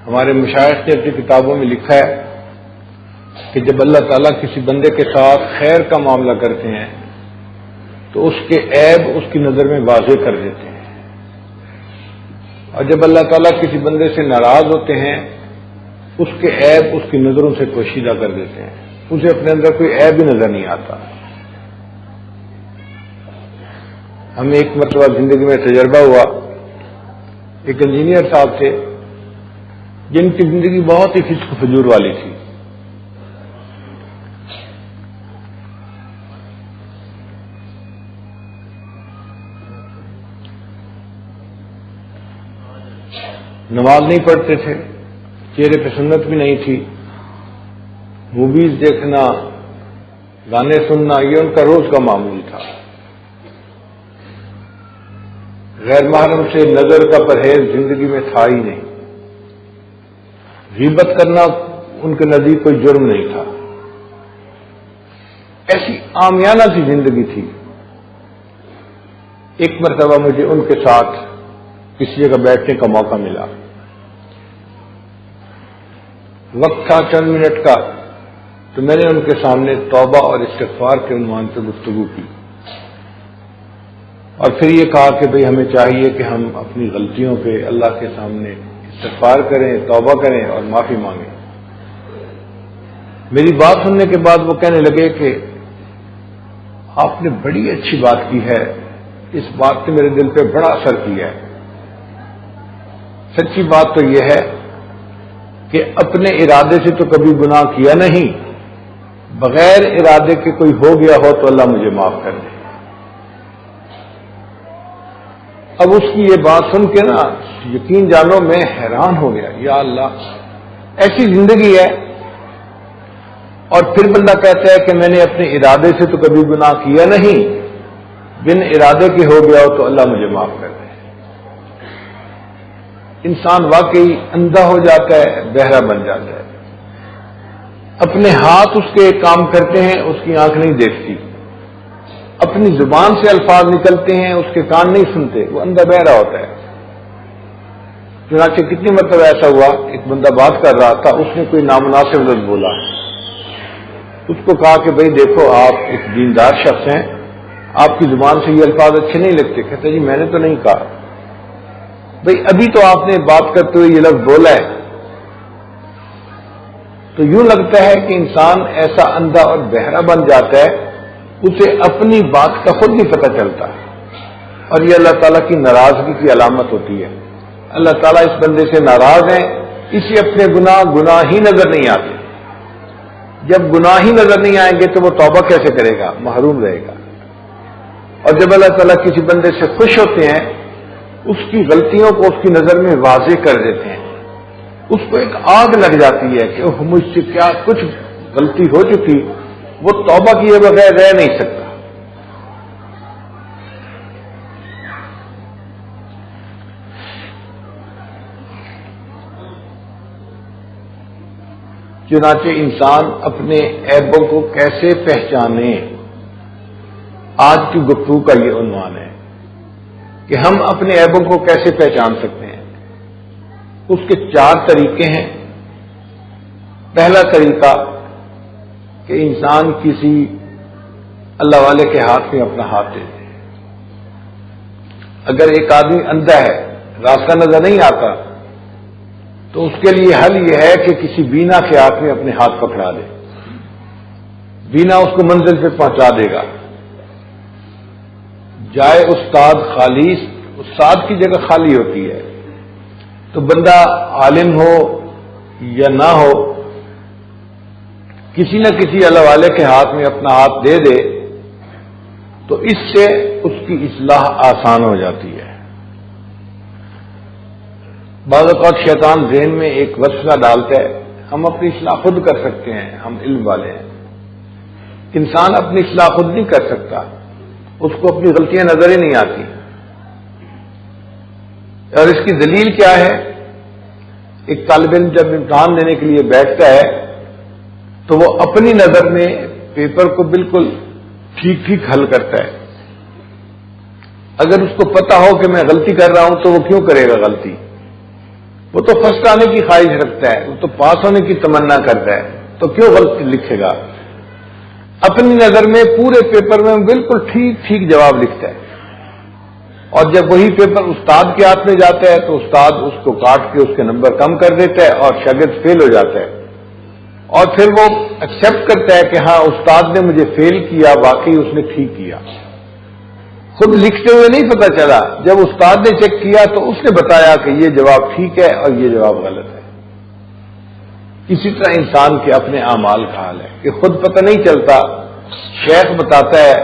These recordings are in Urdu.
ہمارے مشائخ نے اپنی کتابوں میں لکھا ہے کہ جب اللہ تعالیٰ کسی بندے کے ساتھ خیر کا معاملہ کرتے ہیں تو اس کے عیب اس کی نظر میں واضح کر دیتے ہیں، اور جب اللہ تعالیٰ کسی بندے سے ناراض ہوتے ہیں اس کے عیب اس کی نظروں سے پوشیدہ کر دیتے ہیں، اسے اپنے اندر کوئی عیب ہی نظر نہیں آتا۔ ہمیں ایک مرتبہ زندگی میں تجربہ ہوا، ایک انجینئر صاحب تھے جن کی زندگی بہت ہی فسق فجور والی تھی۔ نماز نہیں پڑھتے تھے، چہرے پہ سنت بھی نہیں تھی، موویز دیکھنا، گانے سننا یہ ان کا روز کا معمول تھا۔ غیر محرم سے نظر کا پرہیز زندگی میں تھا ہی نہیں، غیبت کرنا ان کے نزدیک کوئی جرم نہیں تھا۔ ایسی عامیانہ سی زندگی تھی۔ ایک مرتبہ مجھے ان کے ساتھ کسی جگہ بیٹھنے کا موقع ملا، وقت تھا چند منٹ کا، تو میں نے ان کے سامنے توبہ اور استغفار کے عنوان سے گفتگو کی، اور پھر یہ کہا کہ بھئی ہمیں چاہیے کہ ہم اپنی غلطیوں پہ اللہ کے سامنے استغفار کریں، توبہ کریں اور معافی مانگیں۔ میری بات سننے کے بعد وہ کہنے لگے کہ آپ نے بڑی اچھی بات کی ہے، اس بات نے میرے دل پہ بڑا اثر کیا ہے۔ سچی بات تو یہ ہے کہ اپنے ارادے سے تو کبھی گناہ کیا نہیں، بغیر ارادے کے کوئی ہو گیا ہو تو اللہ مجھے معاف کر دے۔ اب اس کی یہ بات سن کے نا یقین جانو میں حیران ہو گیا، یا اللہ ایسی زندگی ہے، اور پھر بندہ کہتا ہے کہ میں نے اپنے ارادے سے تو کبھی گناہ کیا نہیں، بن ارادے کے ہو گیا ہو تو اللہ مجھے معاف کر دے۔ انسان واقعی اندھا ہو جاتا ہے، بہرا بن جاتا ہے۔ اپنے ہاتھ اس کے کام کرتے ہیں، اس کی آنکھ نہیں دیکھتی، اپنی زبان سے الفاظ نکلتے ہیں، اس کے کان نہیں سنتے، وہ اندھا بہرا ہوتا ہے۔ چنانچہ کتنی مرتبہ ایسا ہوا، ایک بندہ بات کر رہا تھا، اس نے کوئی نامناسب لفظ بولا، اس کو کہا کہ بھئی دیکھو آپ ایک دیندار شخص ہیں، آپ کی زبان سے یہ الفاظ اچھے نہیں لگتے۔ کہتے جی میں نے تو نہیں کہا۔ بھئی ابھی تو آپ نے بات کرتے ہوئے یہ لفظ بولا ہے۔ تو یوں لگتا ہے کہ انسان ایسا اندھا اور بہرا بن جاتا ہے، اسے اپنی بات کا خود نہیں پتہ چلتا، اور یہ اللہ تعالیٰ کی ناراضگی کی علامت ہوتی ہے۔ اللہ تعالیٰ اس بندے سے ناراض ہیں، اسے اپنے گناہ ہی نظر نہیں آتے۔ جب گناہ ہی نظر نہیں آئیں گے تو وہ توبہ کیسے کرے گا، محروم رہے گا۔ اور جب اللہ تعالیٰ کسی بندے سے خوش ہوتے ہیں، اس کی غلطیوں کو اس کی نظر میں واضح کر دیتے ہیں، اس کو ایک آگ لگ جاتی ہے کہ مجھ سے کیا کچھ غلطی ہو چکی، وہ توبہ کیے بغیر رہ نہیں سکتا۔ چنانچہ انسان اپنے عیبوں کو کیسے پہچانے، آج کی گفتگو کا یہ عنوان ہے کہ ہم اپنے عیبوں کو کیسے پہچان سکتے ہیں۔ اس کے 4 طریقے ہیں۔ پہلا طریقہ کہ انسان کسی اللہ والے کے ہاتھ میں اپنا ہاتھ دے دے۔ اگر ایک آدمی اندھا ہے، راستہ نظر نہیں آتا، تو اس کے لیے حل یہ ہے کہ کسی بینا کے ہاتھ میں اپنے ہاتھ پکڑا دے، بینا اس کو منزل پہ پہنچا دے گا۔ جائے استاد خالی، استاد کی جگہ خالی ہوتی ہے، تو بندہ عالم ہو یا نہ ہو، کسی نہ کسی اللہ والے کے ہاتھ میں اپنا ہاتھ دے دے تو اس سے اس کی اصلاح آسان ہو جاتی ہے۔ بعض اوقات شیطان ذہن میں ایک وسوسہ ڈالتا ہے، ہم اپنی اصلاح خود کر سکتے ہیں، ہم علم والے ہیں۔ انسان اپنی اصلاح خود نہیں کر سکتا، اس کو اپنی غلطیاں نظر ہی نہیں آتی۔ اور اس کی دلیل کیا ہے؟ ایک طالب علم جب امتحان دینے کے لیے بیٹھتا ہے تو وہ اپنی نظر میں پیپر کو بالکل ٹھیک ٹھیک حل کرتا ہے۔ اگر اس کو پتا ہو کہ میں غلطی کر رہا ہوں تو وہ کیوں کرے گا غلطی؟ وہ تو فرسٹ آنے کی خواہش رکھتا ہے، وہ تو پاس ہونے کی تمنا کرتا ہے، تو کیوں غلط لکھے گا؟ اپنی نظر میں پورے پیپر میں بالکل ٹھیک ٹھیک جواب لکھتا ہے، اور جب وہی پیپر استاد کے ہاتھ میں جاتا ہے تو استاد اس کو کاٹ کے اس کے نمبر کم کر دیتا ہے اور شاگرد فیل ہو جاتا ہے، اور پھر وہ ایکسپٹ کرتا ہے کہ ہاں استاد نے مجھے فیل کیا، واقعی اس نے ٹھیک کیا۔ خود لکھتے ہوئے نہیں پتا چلا، جب استاد نے چیک کیا تو اس نے بتایا کہ یہ جواب ٹھیک ہے اور یہ جواب غلط ہے۔ اسی طرح انسان کے اپنے اعمال کا حال ہے کہ خود پتہ نہیں چلتا، شیخ بتاتا ہے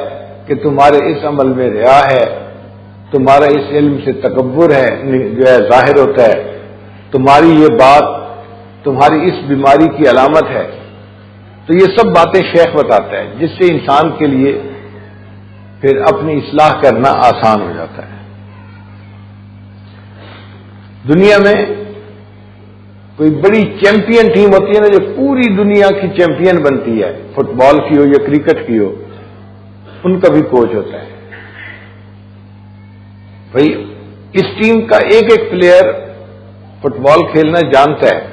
کہ تمہارے اس عمل میں ریا ہے، تمہارا اس علم سے تکبر ہے جو ہے ظاہر ہوتا ہے، تمہاری یہ بات تمہاری اس بیماری کی علامت ہے۔ تو یہ سب باتیں شیخ بتاتا ہے، جس سے انسان کے لیے پھر اپنی اصلاح کرنا آسان ہو جاتا ہے۔ دنیا میں کوئی بڑی چیمپئن ٹیم ہوتی ہے نا، جو پوری دنیا کی چیمپئن بنتی ہے، فٹ بال کی ہو یا کرکٹ کی ہو، ان کا بھی کوچ ہوتا ہے۔ بھائی اس ٹیم کا ایک ایک پلیئر فٹ بال کھیلنا جانتا ہے،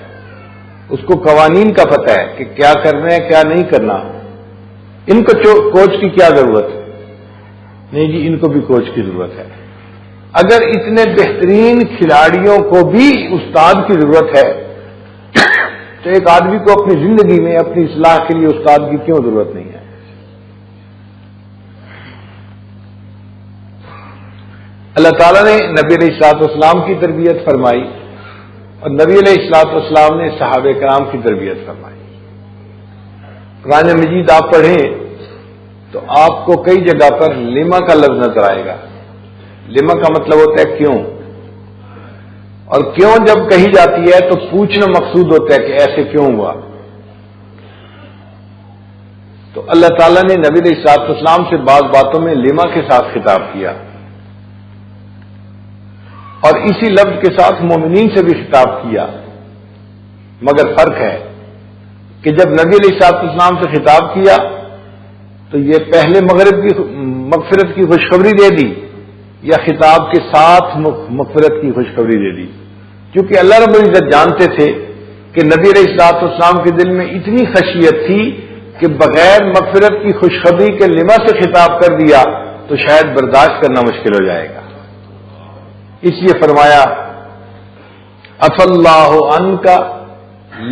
اس کو قوانین کا پتہ ہے کہ کیا کرنا ہے کیا نہیں کرنا۔ ان کو کوچ کی کیا ضرورت ہے؟ نہیں جی، ان کو بھی کوچ کی ضرورت ہے۔ اگر اتنے بہترین کھلاڑیوں کو بھی استاد کی ضرورت ہے تو ایک آدمی کو اپنی زندگی میں اپنی اصلاح کے لیے استاد کی کیوں ضرورت نہیں ہے؟ اللہ تعالیٰ نے نبی علیہ الصلوۃ والسلام کی تربیت فرمائی اور نبی علیہ الصلوۃ والسلام نے صحابہ کرام کی تربیت فرمائی۔ قرآن مجید آپ پڑھیں تو آپ کو کئی جگہ پر لما کا لفظ نظر آئے گا۔ لما کا مطلب ہوتا ہے کیوں، اور کیوں جب کہی جاتی ہے تو پوچھنا مقصود ہوتا ہے کہ ایسے کیوں ہوا۔ تو اللہ تعالیٰ نے نبی علیہ الصلوۃ والسلام سے بعض باتوں میں لما کے ساتھ خطاب کیا، اور اسی لفظ کے ساتھ مومنین سے بھی خطاب کیا، مگر فرق ہے کہ جب نبی علیہ الصلوۃ والسلام سے خطاب کیا تو یہ پہلے مغفرت کی خوشخبری دے دی یا خطاب کے ساتھ مغفرت کی خوشخبری دے دی؟ کیونکہ اللہ رب العزت جانتے تھے کہ نبی علیہ الصلوۃ والسلام کے دل میں اتنی خشیت تھی کہ بغیر مغفرت کی خوشخبری کے لما سے خطاب کر دیا تو شاید برداشت کرنا مشکل ہو جائے گا۔ اس لیے فرمایا اف اللہ عنک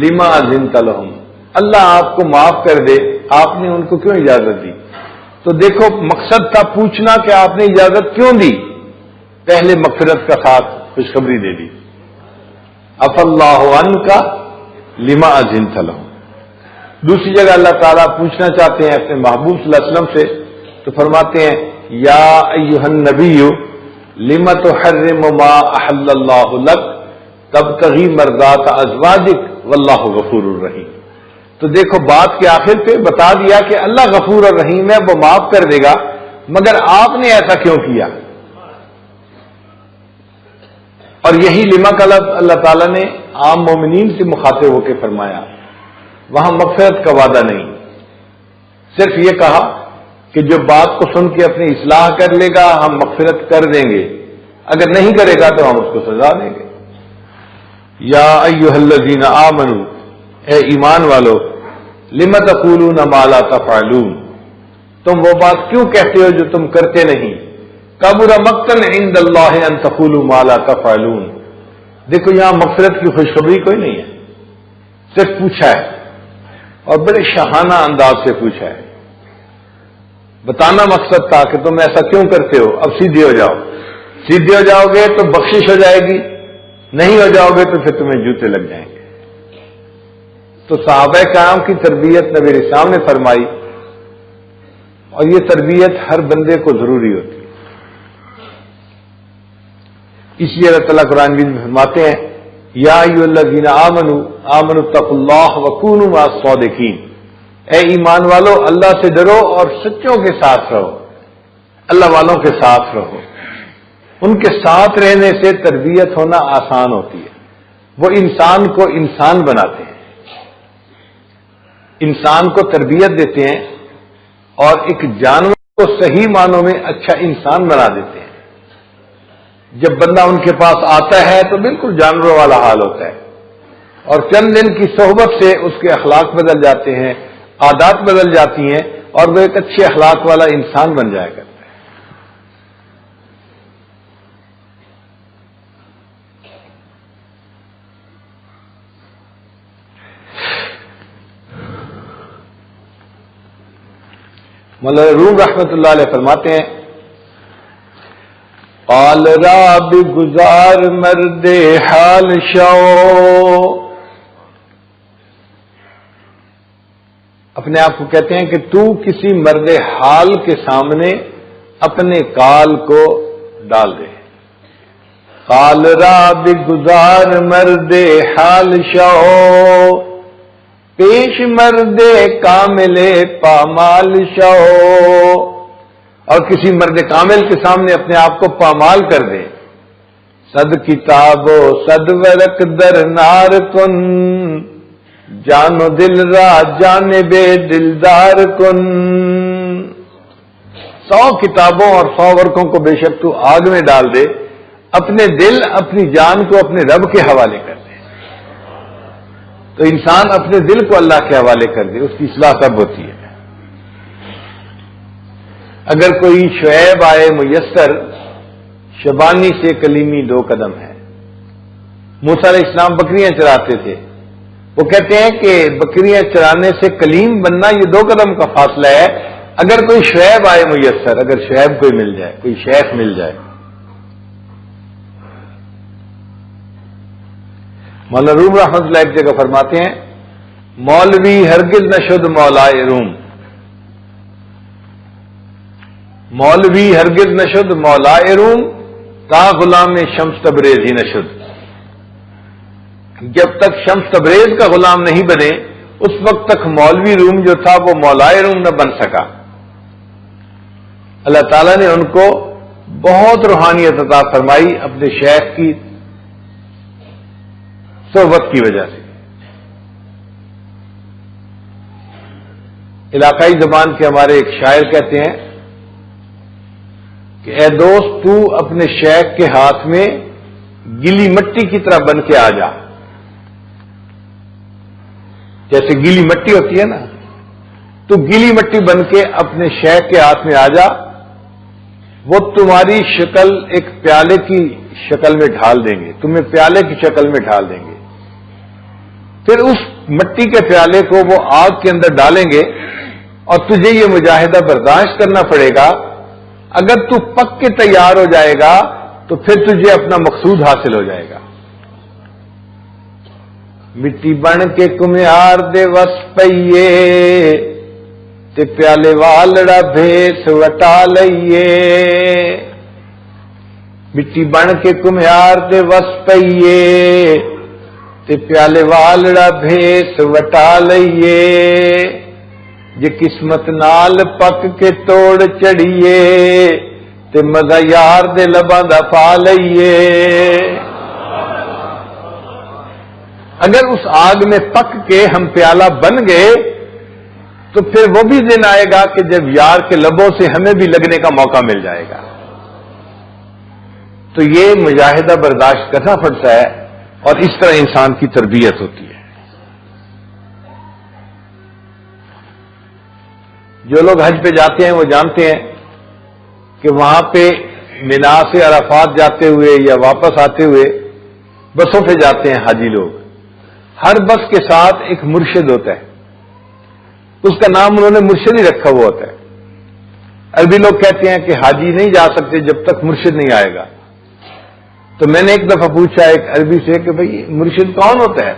لما اذنت لهم، اللہ آپ کو معاف کر دے، آپ نے ان کو کیوں اجازت دی؟ تو دیکھو مقصد تھا پوچھنا کہ آپ نے اجازت کیوں دی، پہلے مغفرت کا ساتھ خوشخبری دے دی۔ اف اللہ عنک لما اذنت لهم۔ دوسری جگہ اللہ تعالیٰ پوچھنا چاہتے ہیں اپنے محبوب صلی اللہ علیہ وسلم سے تو فرماتے ہیں یا ایھا النبی لما تحرم ما احل اللہ لک تبتغی مرضات ازواجک واللہ غفور الرحیم۔ تو دیکھو بات کے آخر پہ بتا دیا کہ اللہ غفور الرحیم ہے، وہ معاف کر دے گا، مگر آپ نے ایسا کیوں کیا؟ اور یہی لما کا لفظ اللہ تعالیٰ نے عام مومنین سے مخاطب ہو کے فرمایا، وہاں مغفرت کا وعدہ نہیں، صرف یہ کہا کہ جو بات کو سن کے اپنی اصلاح کر لے گا ہم مغفرت کر دیں گے، اگر نہیں کرے گا تو ہم اس کو سزا دیں گے۔ یا ایھا الذین آمنوا، اے ایمان والو، لم تقولون ما لا تفعلون، تم وہ بات کیوں کہتے ہو جو تم کرتے نہیں؟ کبر مقتا عند اللہ ان تقولوا ما لا تفعلون۔ دیکھو یہاں مغفرت کی خوشخبری کوئی نہیں ہے، صرف پوچھا ہے اور بڑے شاہانہ انداز سے پوچھا ہے۔ بتانا مقصد تھا کہ تم ایسا کیوں کرتے ہو، اب سیدھے ہو جاؤ، سیدھے ہو جاؤ گے تو بخشش ہو جائے گی، نہیں ہو جاؤ گے تو پھر تمہیں جوتے لگ جائیں گے۔ تو صحابہ کرام کی تربیت نبی علیہ السلام نے فرمائی، اور یہ تربیت ہر بندے کو ضروری ہوتی ہے۔ اس لیے اللہ تعالیٰ قرآن میں فرماتے ہیں یا ایھا الذین آمنوا اتقوا اللہ وکونوا مع الصادقین، اے ایمان والو اللہ سے ڈرو اور سچوں کے ساتھ رہو، اللہ والوں کے ساتھ رہو۔ ان کے ساتھ رہنے سے تربیت ہونا آسان ہوتی ہے، وہ انسان کو انسان بناتے ہیں، انسان کو تربیت دیتے ہیں اور ایک جانور کو صحیح معنوں میں اچھا انسان بنا دیتے ہیں۔ جب بندہ ان کے پاس آتا ہے تو بالکل جانوروں والا حال ہوتا ہے، اور چند دن کی صحبت سے اس کے اخلاق بدل جاتے ہیں، عادات بدل جاتی ہیں، اور وہ ایک اچھے اخلاق والا انسان بن جائے گا۔ مولانا روم رحمت اللہ علیہ فرماتے ہیں، قال راب گزار مرد حال شو، اپنے آپ کو کہتے ہیں کہ تو کسی مرد حال کے سامنے اپنے کال کو ڈال دے۔ قال راب گزار مرد حال شو، پیش مرد کامل پامال شو، اور کسی مرد کامل کے سامنے اپنے آپ کو پامال کر دے۔ صد کتاب و صد ورق در نار کن، جان و دل را جانب دلدار کن، 100 کتابوں اور 100 ورقوں کو بے شک تو آگ میں ڈال دے، اپنے دل اپنی جان کو اپنے رب کے حوالے کر دے۔ تو انسان اپنے دل کو اللہ کے حوالے کر دے، اس کی اصلاح تب ہوتی ہے۔ اگر کوئی شعیب آئے میسر، شبانی سے کلیمی 2 قدم ہے۔ موسیٰ علیہ السلام بکریاں چراتے تھے، وہ کہتے ہیں کہ بکریاں چرانے سے کلیم بننا یہ 2 قدم کا فاصلہ ہے۔ اگر کوئی شعیب آئے میسر، اگر شعیب کوئی مل جائے، کوئی شیخ مل جائے۔ مولانا روم رحمت اللہ ایک جگہ فرماتے ہیں، مولوی ہرگز نہ شد مولائے روم، مولوی ہرگز نہ شد مولائے روم، تا غلام شمس تبریز ہی نہ شد۔ جب تک شمس تبریز کا غلام نہیں بنے اس وقت تک مولوی روم جو تھا وہ مولائے روم نہ بن سکا۔ اللہ تعالیٰ نے ان کو بہت روحانیت عطا فرمائی اپنے شیخ کی صحبت کی وجہ سے۔ علاقائی زبان کے ہمارے ایک شاعر کہتے ہیں کہ اے دوست تو اپنے شیخ کے ہاتھ میں گیلی مٹی کی طرح بن کے آ جا۔ جیسے گیلی مٹی ہوتی ہے نا، تو گیلی مٹی بن کے اپنے شیخ کے ہاتھ میں آ جا، وہ تمہاری شکل ایک پیالے کی شکل میں ڈھال دیں گے، تمہیں پیالے کی شکل میں ڈھال دیں گے۔ پھر اس مٹی کے پیالے کو وہ آگ کے اندر ڈالیں گے اور تجھے یہ مجاہدہ برداشت کرنا پڑے گا۔ اگر تو پک کے تیار ہو جائے گا تو پھر تجھے اپنا مقصود حاصل ہو جائے گا۔ مٹی بن کے کمیار دے وس پئیے، تے پیالے والڑا بھیس وٹا لئیے۔ مٹی بن کے کمیار دے وس پئیے، تے پیالے والڑا بھیس وٹا لئیے۔ جے قسمت نال پک کے توڑ چڑھیے، تے مزہ یار دے لباں دا پا لئیے۔ اگر اس آگ میں پک کے ہم پیالہ بن گئے تو پھر وہ بھی دن آئے گا کہ جب یار کے لبوں سے ہمیں بھی لگنے کا موقع مل جائے گا۔ تو یہ مجاہدہ برداشت کرنا پڑتا ہے، اور اس طرح انسان کی تربیت ہوتی ہے۔ جو لوگ حج پہ جاتے ہیں وہ جانتے ہیں کہ وہاں پہ مینا سے عرفات جاتے ہوئے یا واپس آتے ہوئے بسوں پہ جاتے ہیں حاجی لوگ۔ ہر بس کے ساتھ ایک مرشد ہوتا ہے، اس کا نام انہوں نے مرشد ہی رکھا ہوا ہوتا ہے۔ عربی لوگ کہتے ہیں کہ حاجی نہیں جا سکتے جب تک مرشد نہیں آئے گا۔ تو میں نے ایک دفعہ پوچھا ایک عربی سے کہ بھئی مرشد کون ہوتا ہے؟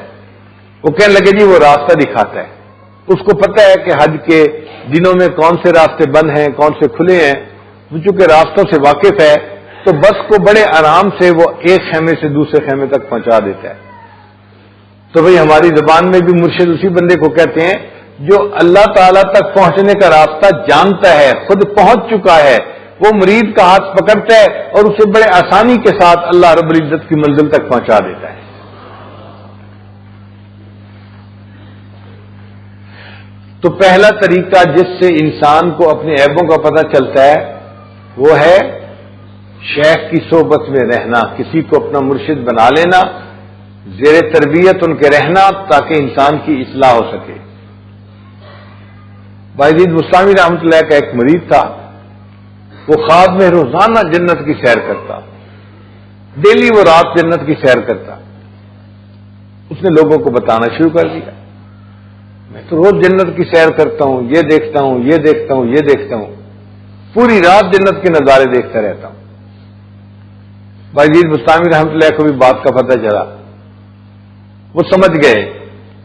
وہ کہنے لگے جی وہ راستہ دکھاتا ہے، اس کو پتہ ہے کہ حج کے دنوں میں کون سے راستے بند ہیں کون سے کھلے ہیں۔ وہ چونکہ راستوں سے واقف ہے تو بس کو بڑے آرام سے وہ ایک خیمے سے دوسرے خیمے تک پہنچا دیتا ہے۔ تو بھئی ہماری زبان میں بھی مرشد اسی بندے کو کہتے ہیں جو اللہ تعالیٰ تک پہنچنے کا راستہ جانتا ہے، خود پہنچ چکا ہے، وہ مرید کا ہاتھ پکڑتا ہے اور اسے بڑے آسانی کے ساتھ اللہ رب العزت کی منزل تک پہنچا دیتا ہے۔ تو پہلا طریقہ جس سے انسان کو اپنے عیبوں کا پتہ چلتا ہے وہ ہے شیخ کی صحبت میں رہنا، کسی کو اپنا مرشد بنا لینا، زیر تربیت ان کے رہنا تاکہ انسان کی اصلاح ہو سکے۔ بایزید بستامی رحمۃ اللہ کا ایک مرید تھا، وہ خواب میں روزانہ جنت کی سیر کرتا، ڈیلی وہ رات جنت کی سیر کرتا۔ اس نے لوگوں کو بتانا شروع کر دیا، میں تو روز جنت کی سیر کرتا ہوں، یہ دیکھتا ہوں، یہ دیکھتا ہوں، یہ دیکھتا ہوں، پوری رات جنت کے نظارے دیکھتا رہتا ہوں۔ بایزید بستامی رحمۃ اللہ کو بھی بات کا پتہ چلا، وہ سمجھ گئے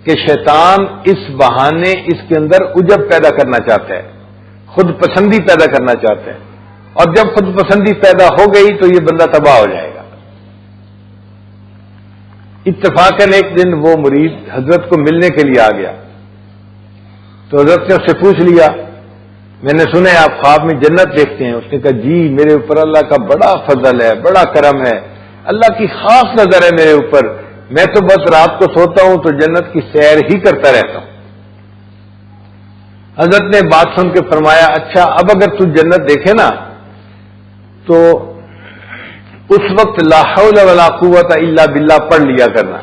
کہ شیطان اس بہانے اس کے اندر عجب پیدا کرنا چاہتا ہے، خود پسندی پیدا کرنا چاہتا ہے، اور جب خود پسندی پیدا ہو گئی تو یہ بندہ تباہ ہو جائے گا۔ اتفاقاً ایک دن وہ مرید حضرت کو ملنے کے لیے آ گیا، تو حضرت نے اس سے پوچھ لیا، میں نے سنا ہے آپ خواب میں جنت دیکھتے ہیں؟ اس نے کہا جی، میرے اوپر اللہ کا بڑا فضل ہے، بڑا کرم ہے، اللہ کی خاص نظر ہے میرے اوپر، میں تو بس رات کو سوتا ہوں تو جنت کی سیر ہی کرتا رہتا ہوں۔ حضرت نے بات سن کے فرمایا، اچھا اب اگر تو جنت دیکھے نا تو اس وقت لا حول ولا قوت الا باللہ پڑھ لیا کرنا۔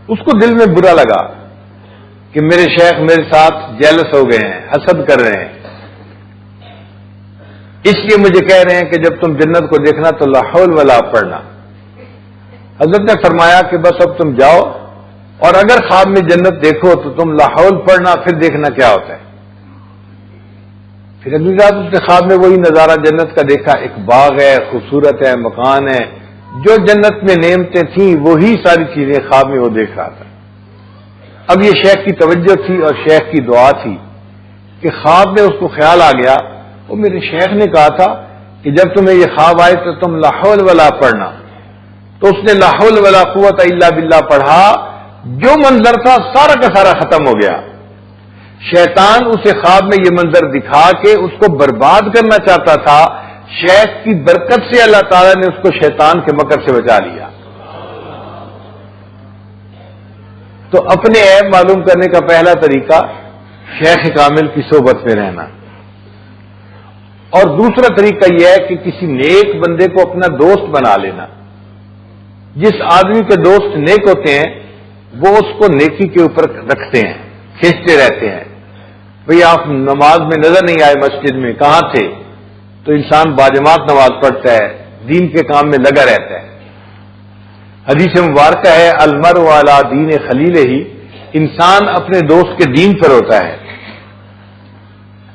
اس کو دل میں برا لگا کہ میرے شیخ میرے ساتھ جیلس ہو گئے ہیں، حسد کر رہے ہیں، اس لیے مجھے کہہ رہے ہیں کہ جب تم جنت کو دیکھنا تو لا حول ولا پڑھنا۔ حضرت نے فرمایا کہ بس اب تم جاؤ، اور اگر خواب میں جنت دیکھو تو تم لا حول پڑھنا، پھر دیکھنا کیا ہوتا ہے۔ پھر اگلی رات اس نے خواب میں وہی نظارہ جنت کا دیکھا، ایک باغ ہے، خوبصورت ہے، مکان ہے، جو جنت میں نعمتیں تھیں وہی ساری چیزیں خواب میں وہ دیکھ رہا تھا۔ اب یہ شیخ کی توجہ تھی اور شیخ کی دعا تھی کہ خواب میں اس کو خیال آ گیا، وہ میرے شیخ نے کہا تھا کہ جب تمہیں یہ خواب آئے تو تم لا حول ولا پڑھنا، تو اس نے لا حول ولا قوت الا باللہ پڑھا، جو منظر تھا سارا کا سارا ختم ہو گیا۔ شیطان اسے خواب میں یہ منظر دکھا کے اس کو برباد کرنا چاہتا تھا، شیخ کی برکت سے اللہ تعالیٰ نے اس کو شیطان کے مکر سے بچا لیا۔ تو اپنے عیب معلوم کرنے کا پہلا طریقہ شیخ کامل کی صحبت میں رہنا، اور دوسرا طریقہ یہ ہے کہ کسی نیک بندے کو اپنا دوست بنا لینا۔ جس آدمی کے دوست نیک ہوتے ہیں وہ اس کو نیکی کے اوپر رکھتے ہیں، کھینچتے رہتے ہیں۔ بھئی آپ نماز میں نظر نہیں آئے مسجد میں، کہاں تھے؟ تو انسان باجماعت نماز پڑھتا ہے، دین کے کام میں لگا رہتا ہے۔ حدیث مبارکہ ہے، المرء علی دین خلیلہ، انسان اپنے دوست کے دین پر ہوتا ہے۔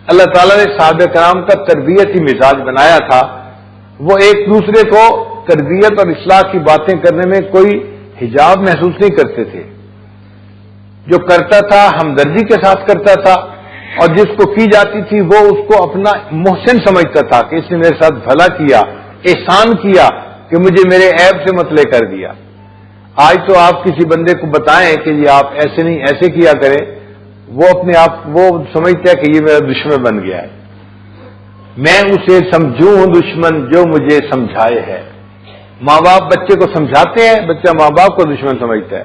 اللہ تعالیٰ نے صحابہ کرام کا تربیتی مزاج بنایا تھا، وہ ایک دوسرے کو تربیت اور اصلاح کی باتیں کرنے میں کوئی حجاب محسوس نہیں کرتے تھے، جو کرتا تھا ہمدردی کے ساتھ کرتا تھا، اور جس کو کی جاتی تھی وہ اس کو اپنا محسن سمجھتا تھا کہ اس نے میرے ساتھ بھلا کیا، احسان کیا کہ مجھے میرے عیب سے مطلع کر دیا۔ آج تو آپ کسی بندے کو بتائیں کہ یہ آپ ایسے نہیں ایسے کیا کریں، وہ اپنے آپ وہ سمجھتا ہے کہ یہ میرا دشمن بن گیا ہے۔ میں اسے سمجھوں دشمن جو مجھے سمجھائے ہے۔ ماں باپ بچے کو سمجھاتے ہیں، بچہ ماں باپ کو دشمن سمجھتا ہے،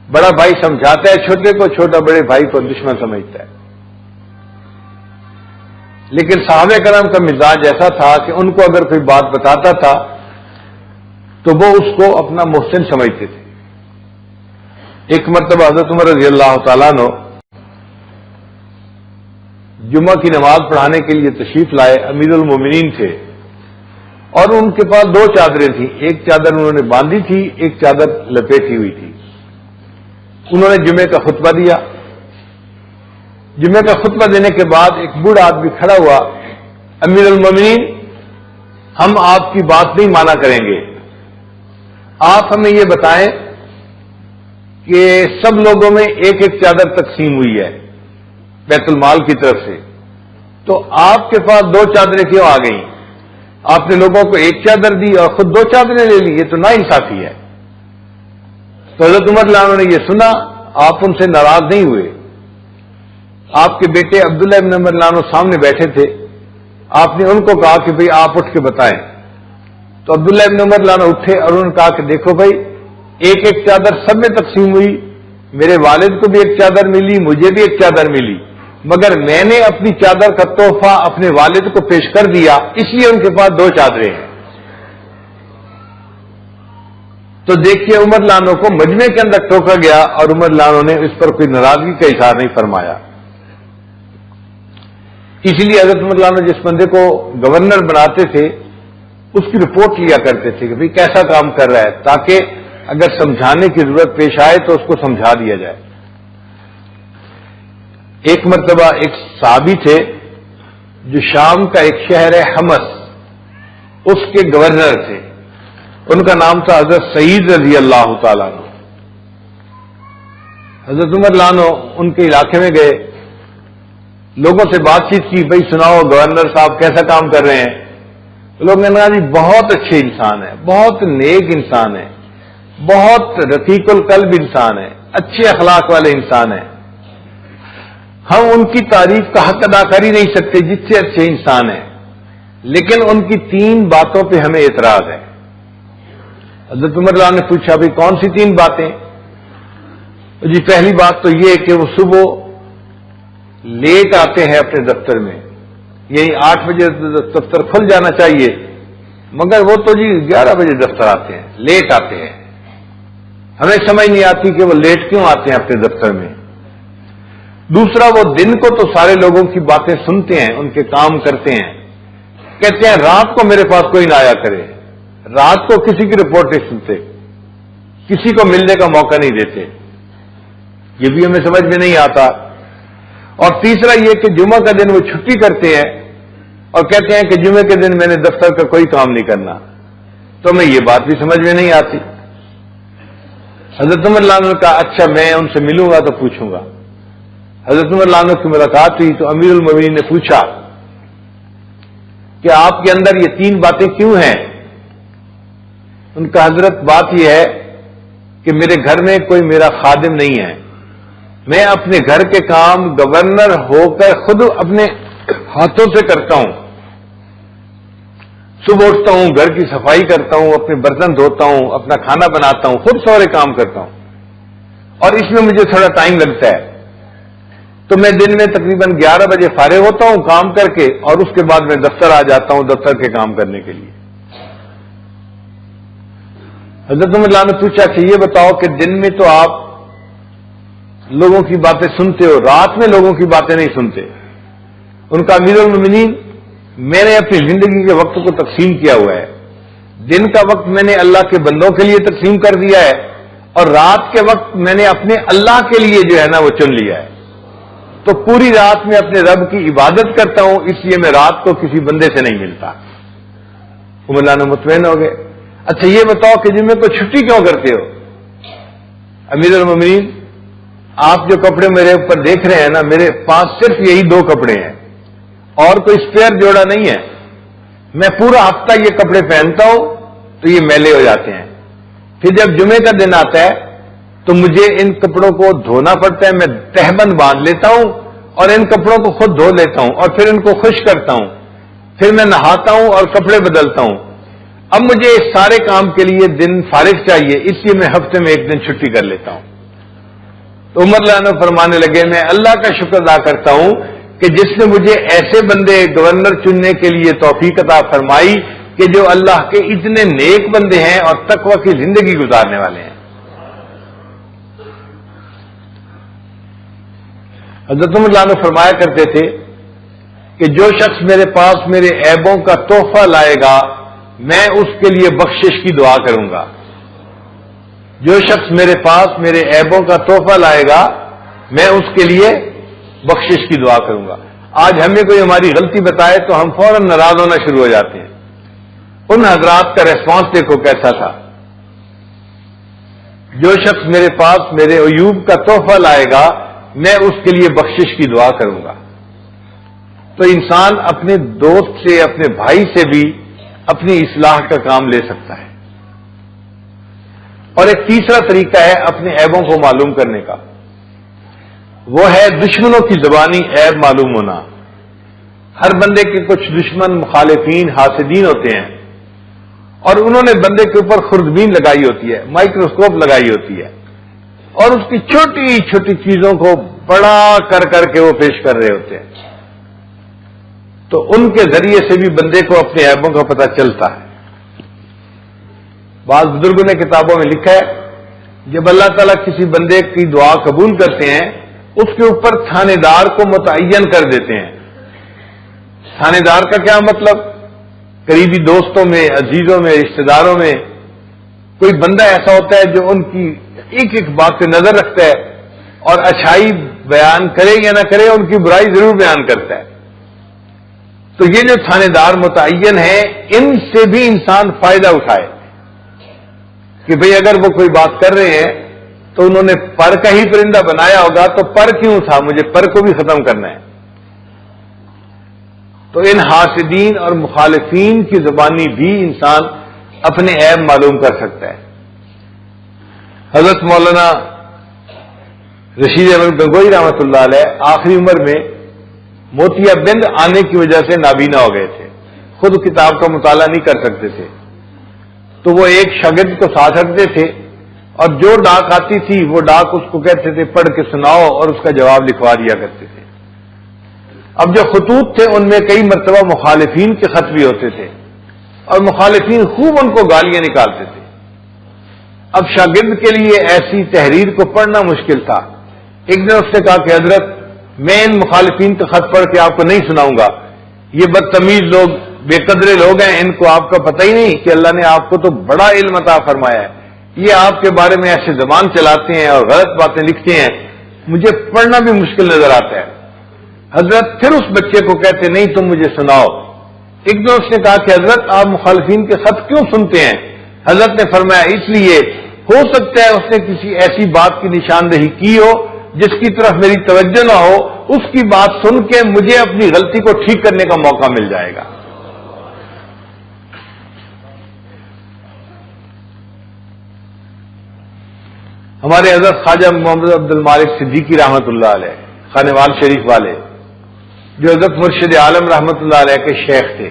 بڑا بھائی سمجھاتا ہے چھوٹے کو، چھوٹا بڑے بھائی کو دشمن سمجھتا ہے۔ لیکن صحابہ کرام کا مزاج ایسا تھا کہ ان کو اگر کوئی بات بتاتا تھا تو وہ اس کو اپنا محسن سمجھتے تھے۔ ایک مرتبہ حضرت عمر رضی اللہ تعالیٰ عنہ جمعہ کی نماز پڑھانے کے لیے تشریف لائے، امیر المومنین تھے، اور ان کے پاس دو چادریں تھیں، ایک چادر انہوں نے باندھی تھی، ایک چادر لپیٹی ہوئی تھی۔ انہوں نے جمعے کا خطبہ دیا۔ جمعے کا خطبہ دینے کے بعد ایک بوڑھا آدمی کھڑا ہوا، امیر المومنین ہم آپ کی بات نہیں مانا کریں گے، آپ ہمیں یہ بتائیں کہ سب لوگوں میں ایک ایک چادر تقسیم ہوئی ہے بیت المال کی طرف سے، تو آپ کے پاس دو چادریں کیوں آ گئیں؟ آپ نے لوگوں کو ایک چادر دی اور خود دو چادریں لے لی، یہ تو ناانصافی ہے۔ تو حضرت عمر رضی اللہ عنہ نے یہ سنا، آپ ان سے ناراض نہیں ہوئے۔ آپ کے بیٹے عبداللہ ابن عمر رضی اللہ عنہ سامنے بیٹھے تھے، آپ نے ان کو کہا کہ بھئی آپ اٹھ کے بتائیں۔ تو عبداللہ ابن عمر رضی اللہ عنہ اٹھے اور انہوں نے کہا کہ دیکھو بھائی، ایک ایک چادر سب میں تقسیم ہوئی، میرے والد کو بھی ایک چادر ملی، مجھے بھی ایک چادر ملی، مگر میں نے اپنی چادر کا تحفہ اپنے والد کو پیش کر دیا، اس لیے ان کے پاس 2 چادریں ہیں۔ تو دیکھیے عمر لانو کو مجمع کے اندر ٹوکا گیا اور عمر لانو نے اس پر کوئی ناراضگی کا اظہار نہیں فرمایا۔ اسی لیے حضرت عمر لانو جس بندے کو گورنر بناتے تھے اس کی رپورٹ لیا کرتے تھے کہ بھئی کیسا کام کر رہا ہے، تاکہ اگر سمجھانے کی ضرورت پیش آئے تو اس کو سمجھا دیا جائے۔ ایک مرتبہ ایک صحابی تھے جو شام کا ایک شہر ہے حمص، اس کے گورنر تھے، ان کا نام تھا حضرت سعید رضی اللہ تعالیٰ عنہ۔ حضرت عمر لانو ان کے علاقے میں گئے، لوگوں سے بات چیت کی، بھئی سناؤ گورنر صاحب کیسا کام کر رہے ہیں؟ لوگ نے کہا جی بہت اچھے انسان ہے، بہت نیک انسان ہے، بہت رقیق القلب انسان ہے، اچھے اخلاق والے انسان ہیں، ہم ان کی تعریف کا حق ادا کر ہی نہیں سکتے جس سے اچھے انسان ہیں، لیکن ان کی 3 باتوں پہ ہمیں اعتراض ہے۔ حضرت عمر لانو نے پوچھا بھئی کون سی 3 باتیں؟ جی پہلی بات تو یہ کہ وہ صبح لیٹ آتے ہیں اپنے دفتر میں، یہی 8 بجے دفتر کھل جانا چاہیے، مگر وہ تو جی 11 بجے دفتر آتے ہیں، لیٹ آتے ہیں، ہمیں سمجھ نہیں آتی کہ وہ لیٹ کیوں آتے ہیں اپنے دفتر میں۔ دوسرا وہ دن کو تو سارے لوگوں کی باتیں سنتے ہیں، ان کے کام کرتے ہیں، کہتے ہیں رات کو میرے پاس کوئی نہ آیا کرے، رات کو کسی کی رپورٹ نہیں سنتے، کسی کو ملنے کا موقع نہیں دیتے، یہ بھی ہمیں سمجھ میں نہیں آتا۔ اور تیسرا یہ کہ جمعہ کا دن وہ چھٹی کرتے ہیں اور کہتے ہیں کہ جمعے کے دن میں نے دفتر کا کوئی کام نہیں کرنا، تو ہمیں یہ بات بھی سمجھ میں نہیں آتی۔ حضرت عمر لانو نے کہا اچھا میں ان سے ملوں گا تو پوچھوں گا۔ حضرت عمر لانو کی ملاقات ہوئی تو امیر المومنین نے پوچھا کہ آپ کے اندر یہ 3 باتیں کیوں ہیں؟ ان کا حضرت بات یہ ہے کہ میرے گھر میں کوئی میرا خادم نہیں ہے، میں اپنے گھر کے کام گورنر ہو کر خود اپنے ہاتھوں سے کرتا ہوں، صبح اٹھتا ہوں، گھر کی صفائی کرتا ہوں، اپنے برتن دھوتا ہوں، اپنا کھانا بناتا ہوں، خود سارے کام کرتا ہوں، اور اس میں مجھے تھوڑا ٹائم لگتا ہے، تو میں دن میں تقریباً 11 بجے فارغ ہوتا ہوں کام کر کے، اور اس کے بعد میں دفتر آ جاتا ہوں دفتر کے کام کرنے کے لیے۔ حضرت عمر لانو نے پوچھا کہ یہ بتاؤ کہ دن میں تو آپ لوگوں کی باتیں سنتے ہو، رات میں لوگوں کی باتیں نہیں سنتے؟ ان کا امیر المومنین میں نے اپنی زندگی کے وقت کو تقسیم کیا ہوا ہے، دن کا وقت میں نے اللہ کے بندوں کے لیے تقسیم کر دیا ہے، اور رات کے وقت میں نے اپنے اللہ کے لیے جو ہے نا وہ چن لیا ہے، تو پوری رات میں اپنے رب کی عبادت کرتا ہوں، اس لیے میں رات کو کسی بندے سے نہیں ملتا۔ عمر لانو مطمئن ہو گئے۔ اچھا یہ بتاؤ کہ جمعے کو چھٹی کیوں کرتے ہو؟ امیر المومنین آپ جو کپڑے میرے اوپر دیکھ رہے ہیں نا، میرے پاس صرف یہی 2 کپڑے ہیں اور کوئی اسپیئر جوڑا نہیں ہے، میں پورا ہفتہ یہ کپڑے پہنتا ہوں تو یہ میلے ہو جاتے ہیں، پھر جب جمعے کا دن آتا ہے تو مجھے ان کپڑوں کو دھونا پڑتا ہے، میں تہبند باندھ لیتا ہوں اور ان کپڑوں کو خود دھو لیتا ہوں اور پھر ان کو خشک کرتا ہوں، پھر میں نہاتا ہوں اور کپڑے بدلتا ہوں۔ اب مجھے اس سارے کام کے لیے دن فارغ چاہیے، اس لیے میں ہفتے میں 1 دن چھٹی کر لیتا ہوں۔ تو عمر لانو فرمانے لگے میں اللہ کا شکر ادا کرتا ہوں کہ جس نے مجھے ایسے بندے گورنر چننے کے لیے توفیق عطا فرمائی کہ جو اللہ کے اتنے نیک بندے ہیں اور تقوی کی زندگی گزارنے والے ہیں۔ حضرت عمر لانو فرمایا کرتے تھے کہ جو شخص میرے پاس میرے عیبوں کا تحفہ لائے گا میں اس کے لیے بخشش کی دعا کروں گا، جو شخص میرے پاس میرے عیبوں کا تحفہ لائے گا میں اس کے لیے بخشش کی دعا کروں گا۔ آج ہمیں کوئی ہماری غلطی بتائے تو ہم فوراً ناراض ہونا شروع ہو جاتے ہیں، ان حضرات کا ریسپانس دیکھو کیسا تھا، جو شخص میرے پاس میرے عیوب کا تحفہ لائے گا میں اس کے لیے بخشش کی دعا کروں گا۔ تو انسان اپنے دوست سے اپنے بھائی سے بھی اپنی اصلاح کا کام لے سکتا ہے۔ اور ایک تیسرا طریقہ ہے اپنے عیبوں کو معلوم کرنے کا، وہ ہے دشمنوں کی زبانی عیب معلوم ہونا۔ ہر بندے کے کچھ دشمن، مخالفین، حاسدین ہوتے ہیں، اور انہوں نے بندے کے اوپر خوردبین لگائی ہوتی ہے، مائکروسکوپ لگائی ہوتی ہے، اور اس کی چھوٹی چھوٹی چیزوں کو پڑھا کر کر کے وہ پیش کر رہے ہوتے ہیں، تو ان کے ذریعے سے بھی بندے کو اپنے عیبوں کا پتہ چلتا ہے۔ بعض بزرگوں نے کتابوں میں لکھا ہے جب اللہ تعالیٰ کسی بندے کی دعا قبول کرتے ہیں اس کے اوپر تھانے دار کو متعین کر دیتے ہیں۔ تھانے دار کا کیا مطلب؟ قریبی دوستوں میں، عزیزوں میں، رشتہ داروں میں کوئی بندہ ایسا ہوتا ہے جو ان کی ایک ایک بات پہ نظر رکھتا ہے اور اچھائی بیان کرے یا نہ کرے ان کی برائی ضرور بیان کرتا ہے۔ تو یہ جو تھانے دار متعین ہیں ان سے بھی انسان فائدہ اٹھائے کہ بھئی اگر وہ کوئی بات کر رہے ہیں تو انہوں نے پر کا ہی پرندہ بنایا ہوگا تو پر کیوں تھا، مجھے پر کو بھی ختم کرنا ہے۔ تو ان حاسدین اور مخالفین کی زبانی بھی انسان اپنے عیب معلوم کر سکتا ہے۔ حضرت مولانا رشید احمد گنگوئی رحمۃ اللہ علیہ آخری عمر میں موتیا بند آنے کی وجہ سے نابینا ہو گئے تھے، خود کتاب کا مطالعہ نہیں کر سکتے تھے، تو وہ ایک شاگرد کو ساتھ رکھتے تھے اور جو ڈاک آتی تھی وہ ڈاک اس کو کہتے تھے پڑھ کے سناؤ اور اس کا جواب لکھوا دیا کرتے تھے۔ اب جو خطوط تھے ان میں کئی مرتبہ مخالفین کے خط بھی ہوتے تھے اور مخالفین خوب ان کو گالیاں نکالتے تھے۔ اب شاگرد کے لیے ایسی تحریر کو پڑھنا مشکل تھا۔ ایک دن اس نے کہا کہ حضرت میں ان مخالفین کا خط پڑھ کے آپ کو نہیں سناؤں گا، یہ بدتمیز لوگ، بے قدرے لوگ ہیں، ان کو آپ کا پتہ ہی نہیں کہ اللہ نے آپ کو تو بڑا علم عطا فرمایا ہے، یہ آپ کے بارے میں ایسے زبان چلاتے ہیں اور غلط باتیں لکھتے ہیں، مجھے پڑھنا بھی مشکل نظر آتا ہے۔ حضرت پھر اس بچے کو کہتے نہیں تم مجھے سناؤ۔ ایک دن اس نے کہا کہ حضرت آپ مخالفین کے خط کیوں سنتے ہیں؟ حضرت نے فرمایا اس لیے ہو سکتا ہے اس نے کسی ایسی بات کی نشاندہی کی ہو جس کی طرف میری توجہ نہ ہو، اس کی بات سن کے مجھے اپنی غلطی کو ٹھیک کرنے کا موقع مل جائے گا۔ ہمارے حضرت خواجہ محمد عبد المالک صدیقی رحمۃ اللہ علیہ خانوال شریف والے، جو حضرت مرشد عالم رحمۃ اللہ علیہ کے شیخ تھے،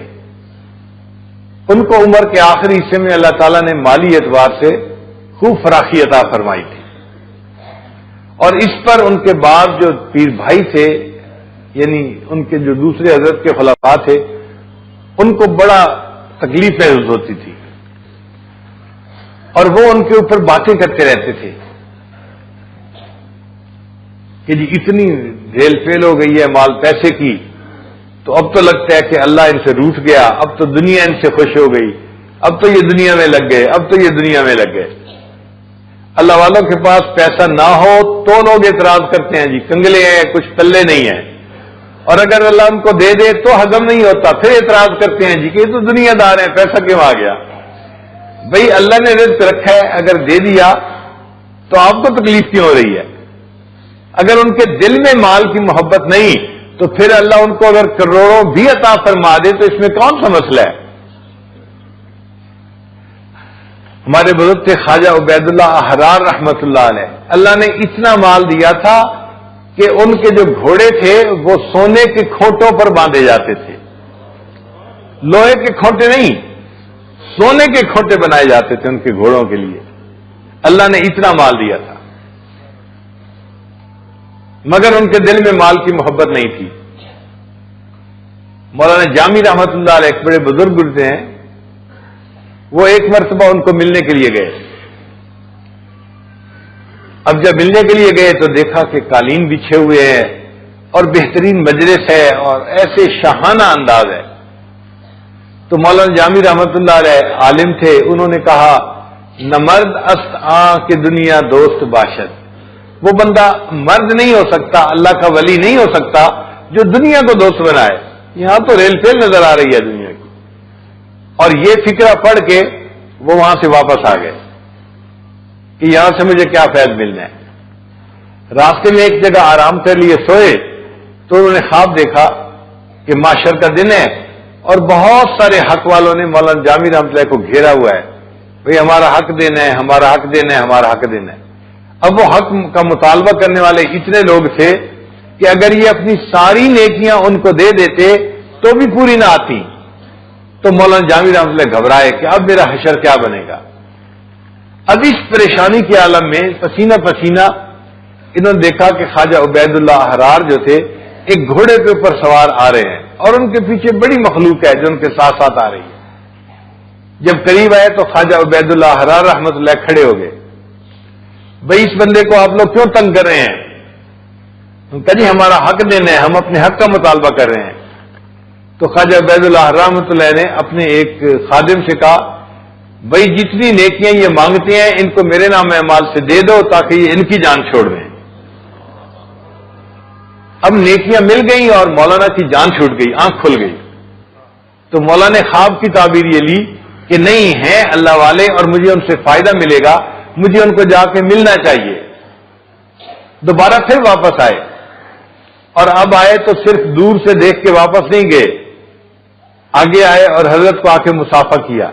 ان کو عمر کے آخری حصے میں اللہ تعالیٰ نے مالی اعتبار سے خوب فراخی عطا فرمائی تھی، اور اس پر ان کے بعد جو پیر بھائی تھے، یعنی ان کے جو دوسرے حضرت کے خلفاء تھے، ان کو بڑا تکلیف محسوس ہوتی تھی اور وہ ان کے اوپر باتیں کرتے رہتے تھے کہ جی اتنی ریل فیل ہو گئی ہے مال پیسے کی، تو اب تو لگتا ہے کہ اللہ ان سے روٹھ گیا، اب تو دنیا ان سے خوش ہو گئی، اب تو یہ دنیا میں لگ گئے، اب تو یہ دنیا میں لگ گئے۔ اللہ والوں کے پاس پیسہ نہ ہو تو لوگ اعتراض کرتے ہیں جی کنگلے ہیں، کچھ پلے نہیں ہیں، اور اگر اللہ ان کو دے دے تو ہضم نہیں ہوتا، پھر اعتراض کرتے ہیں جی کہ یہ تو دنیا دار ہیں، پیسہ کیوں آ گیا؟ بھئی اللہ نے رزق رکھا ہے، اگر دے دیا تو آپ کو تکلیف کیوں ہو رہی ہے؟ اگر ان کے دل میں مال کی محبت نہیں تو پھر اللہ ان کو اگر کروڑوں بھی عطا فرما دے تو اس میں کون سا مسئلہ ہے؟ ہمارے بزرگ تھے خواجہ عبید اللہ احرار رحمۃ اللہ علیہ، اللہ نے اتنا مال دیا تھا کہ ان کے جو گھوڑے تھے وہ سونے کے کھوٹوں پر باندھے جاتے تھے، لوہے کے کھوٹے نہیں، سونے کے کھوٹے بنائے جاتے تھے ان کے گھوڑوں کے لیے، اللہ نے اتنا مال دیا تھا، مگر ان کے دل میں مال کی محبت نہیں تھی۔ مولانا جامی رحمت اللہ علیہ ایک بڑے بزرگ گزرے ہیں، وہ ایک مرتبہ ان کو ملنے کے لیے گئے۔ اب جب ملنے کے لیے گئے تو دیکھا کہ قالین بچھے ہوئے ہیں اور بہترین مجلس ہے اور ایسے شاہانہ انداز ہے، تو مولانا جامی رحمت اللہ علیہ عالم تھے، انہوں نے کہا نہ مرد است کہ دنیا دوست باشد، وہ بندہ مرد نہیں ہو سکتا، اللہ کا ولی نہیں ہو سکتا جو دنیا کو دوست بنائے۔ یہاں تو ریل فیل نظر آ رہی ہے دنیا کی، اور یہ فکرہ پڑھ کے وہ وہاں سے واپس آ گئے کہ یہاں سے مجھے کیا فیض ملنا ہے۔ راستے میں ایک جگہ آرام کر لیے سوئے تو انہوں نے خواب دیکھا کہ معاشر کا دن ہے اور بہت سارے حق والوں نے مولانا جامی رحمۃ اللہ کو گھیرا ہوا ہے، بھئی ہمارا حق دینا ہے، ہمارا حق دینا ہے، ہمارا حق دینا ہے۔ اب وہ حق کا مطالبہ کرنے والے اتنے لوگ تھے کہ اگر یہ اپنی ساری نیکیاں ان کو دے دیتے تو بھی پوری نہ آتی، تو مولانا جامی رحمۃ اللہ گھبرائے کہ اب میرا حشر کیا بنے گا۔ اب اس پریشانی کے عالم میں پسینہ پسینہ انہوں نے دیکھا کہ خواجہ عبید اللہ احرار جو تھے ایک گھوڑے کے اوپر سوار آ رہے ہیں اور ان کے پیچھے بڑی مخلوق ہے جو ان کے ساتھ ساتھ آ رہی ہے. جب قریب آئے تو خواجہ عبید اللہ احرار رحمۃ اللہ کھڑے ہو گئے. بھائی اس بندے کو آپ لوگ کیوں تنگ کر رہے ہیں؟ کہا جی ہمارا حق دینا ہے، ہم اپنے حق کا مطالبہ کر رہے ہیں. تو خواجہ عبید اللہ رحمۃ اللہ نے اپنے ایک خادم سے کہا بھائی جتنی نیکیاں یہ مانگتے ہیں ان کو میرے نام اعمال سے دے دو تاکہ یہ ان کی جان چھوڑ دیں. اب نیکیاں مل گئیں اور مولانا کی جان چھوٹ گئی، آنکھ کھل گئی. تو مولانا نے خواب کی تعبیر یہ لی کہ نہیں ہیں اللہ والے اور مجھے ان سے فائدہ ملے گا، مجھے ان کو جا کے ملنا چاہیے. دوبارہ پھر واپس آئے اور اب آئے تو صرف دور سے دیکھ کے واپس نہیں گئے، آگے آئے اور حضرت کو آ کے مصافحہ کیا.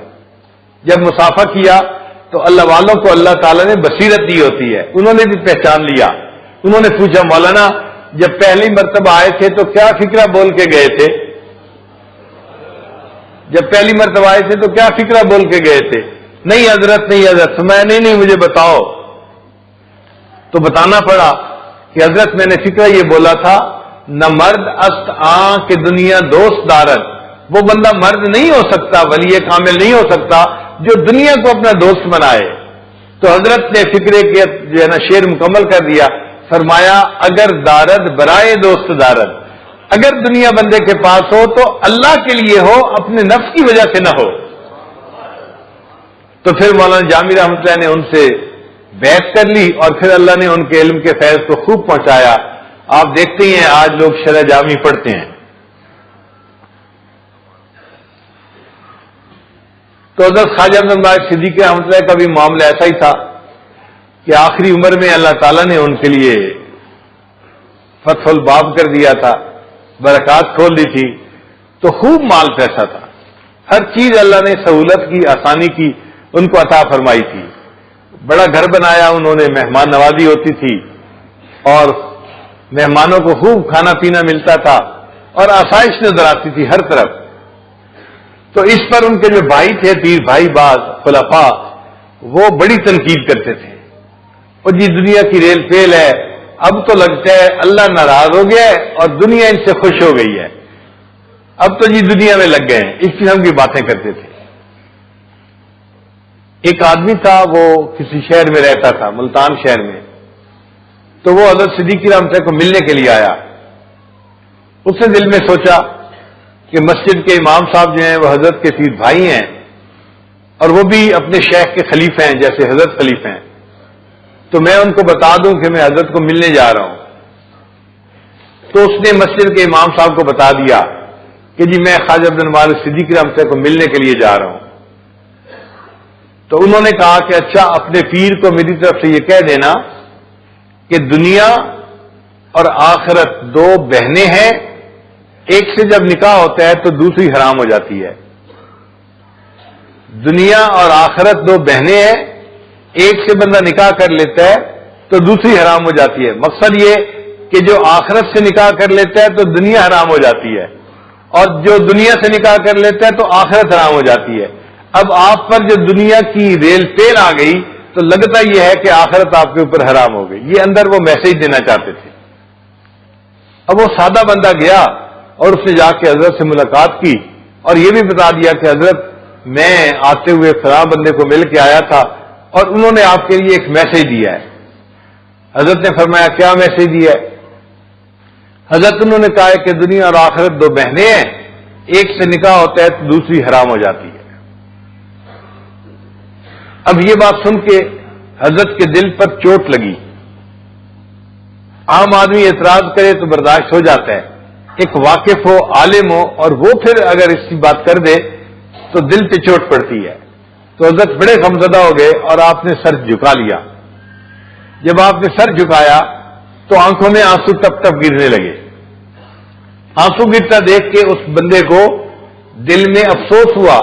جب مصافحہ کیا تو اللہ والوں کو اللہ تعالیٰ نے بصیرت دی ہوتی ہے، انہوں نے بھی پہچان لیا. انہوں نے پوچھا مولانا جب پہلی مرتبہ آئے تھے تو کیا فکرہ بول کے گئے تھے؟ جب پہلی مرتبہ آئے تھے تو کیا فکرہ بول کے گئے تھے؟ نہیں حضرت میں نہیں مجھے بتاؤ. تو بتانا پڑا کہ حضرت میں نے فکرہ یہ بولا تھا نہ مرد است آں کہ دنیا دوست دارد. وہ بندہ مرد نہیں ہو سکتا، ولی کامل نہیں ہو سکتا جو دنیا کو اپنا دوست بنائے. تو حضرت نے فکرے کے جو ہے نا شعر مکمل کر دیا. فرمایا اگر دارد برائے دوست دارد، اگر دنیا بندے کے پاس ہو تو اللہ کے لیے ہو، اپنے نفس کی وجہ سے نہ ہو. تو پھر مولانا جامی رحمۃ اللہ نے ان سے بیعت کر لی اور پھر اللہ نے ان کے علم کے فیض کو خوب پہنچایا. آپ دیکھتے ہی ہیں آج لوگ شرح جامی پڑھتے ہیں. تو حضرت خواجہ عبد المالک صدیقی رحمۃ اللہ کا بھی معاملہ ایسا ہی تھا کہ آخری عمر میں اللہ تعالیٰ نے ان کے لیے فتح الباب کر دیا تھا، برکات کھول دی تھی. تو خوب مال پیسہ تھا، ہر چیز اللہ نے سہولت کی، آسانی کی، ان کو عطا فرمائی تھی. بڑا گھر بنایا انہوں نے، مہمان نوازی ہوتی تھی اور مہمانوں کو خوب کھانا پینا ملتا تھا اور آسائش نظر آتی تھی ہر طرف. تو اس پر ان کے جو بھائی تھے پیر بھائی باز خلفاء، وہ بڑی تنقید کرتے تھے. اور جی دنیا کی ریل فیل ہے، اب تو لگتا ہے اللہ ناراض ہو گیا ہے اور دنیا ان سے خوش ہو گئی ہے، اب تو جی دنیا میں لگ گئے ہیں. اس قسم کی باتیں کرتے تھے. ایک آدمی تھا وہ کسی شہر میں رہتا تھا، ملتان شہر میں. تو وہ حضرت صدیقی رحمۃ اللہ کو ملنے کے لیے آیا. اس نے دل میں سوچا کہ مسجد کے امام صاحب جو ہیں وہ حضرت کے پیر بھائی ہیں اور وہ بھی اپنے شیخ کے خلیفہ ہیں جیسے حضرت خلیفہ ہیں، تو میں ان کو بتا دوں کہ میں حضرت کو ملنے جا رہا ہوں. تو اس نے مسجد کے امام صاحب کو بتا دیا کہ جی میں خواجہ عبد المالک صدیقی رحمۃ اللہ کو ملنے کے لیے جا رہا ہوں. تو انہوں نے کہا کہ اچھا اپنے پیر کو میری طرف سے یہ کہہ دینا کہ دنیا اور آخرت دو بہنیں ہیں، ایک سے جب نکاح ہوتا ہے تو دوسری حرام ہو جاتی ہے. دنیا اور آخرت دو بہنیں ہیں، ایک سے بندہ نکاح کر لیتا ہے تو دوسری حرام ہو جاتی ہے. مقصد یہ کہ جو آخرت سے نکاح کر لیتا ہے تو دنیا حرام ہو جاتی ہے اور جو دنیا سے نکاح کر لیتا ہے تو آخرت حرام ہو جاتی ہے. اب آپ پر جو دنیا کی ریل پیل آ گئی تو لگتا یہ ہے کہ آخرت آپ کے اوپر حرام ہو گئی. یہ اندر وہ میسج دینا چاہتے تھے. اب وہ سادہ بندہ گیا اور اس نے جا کے حضرت سے ملاقات کی اور یہ بھی بتا دیا کہ حضرت میں آتے ہوئے فلاں بندے کو مل کے آیا تھا اور انہوں نے آپ کے لیے ایک میسج دیا ہے. حضرت نے فرمایا کیا میسج دیا ہے؟ حضرت انہوں نے کہا ہے کہ دنیا اور آخرت دو بہنیں ہیں، ایک سے نکاح ہوتا ہے تو دوسری حرام ہو جاتی ہے. اب یہ بات سن کے حضرت کے دل پر چوٹ لگی. عام آدمی اعتراض کرے تو برداشت ہو جاتا ہے، ایک واقف ہو، عالم ہو اور وہ پھر اگر اس کی بات کر دے تو دل پہ چوٹ پڑتی ہے. تو حضرت بڑے غمزدہ ہو گئے اور آپ نے سر جھکا لیا. جب آپ نے سر جھکایا تو آنکھوں میں آنسو ٹپ ٹپ گرنے لگے. آنسو گرتا دیکھ کے اس بندے کو دل میں افسوس ہوا،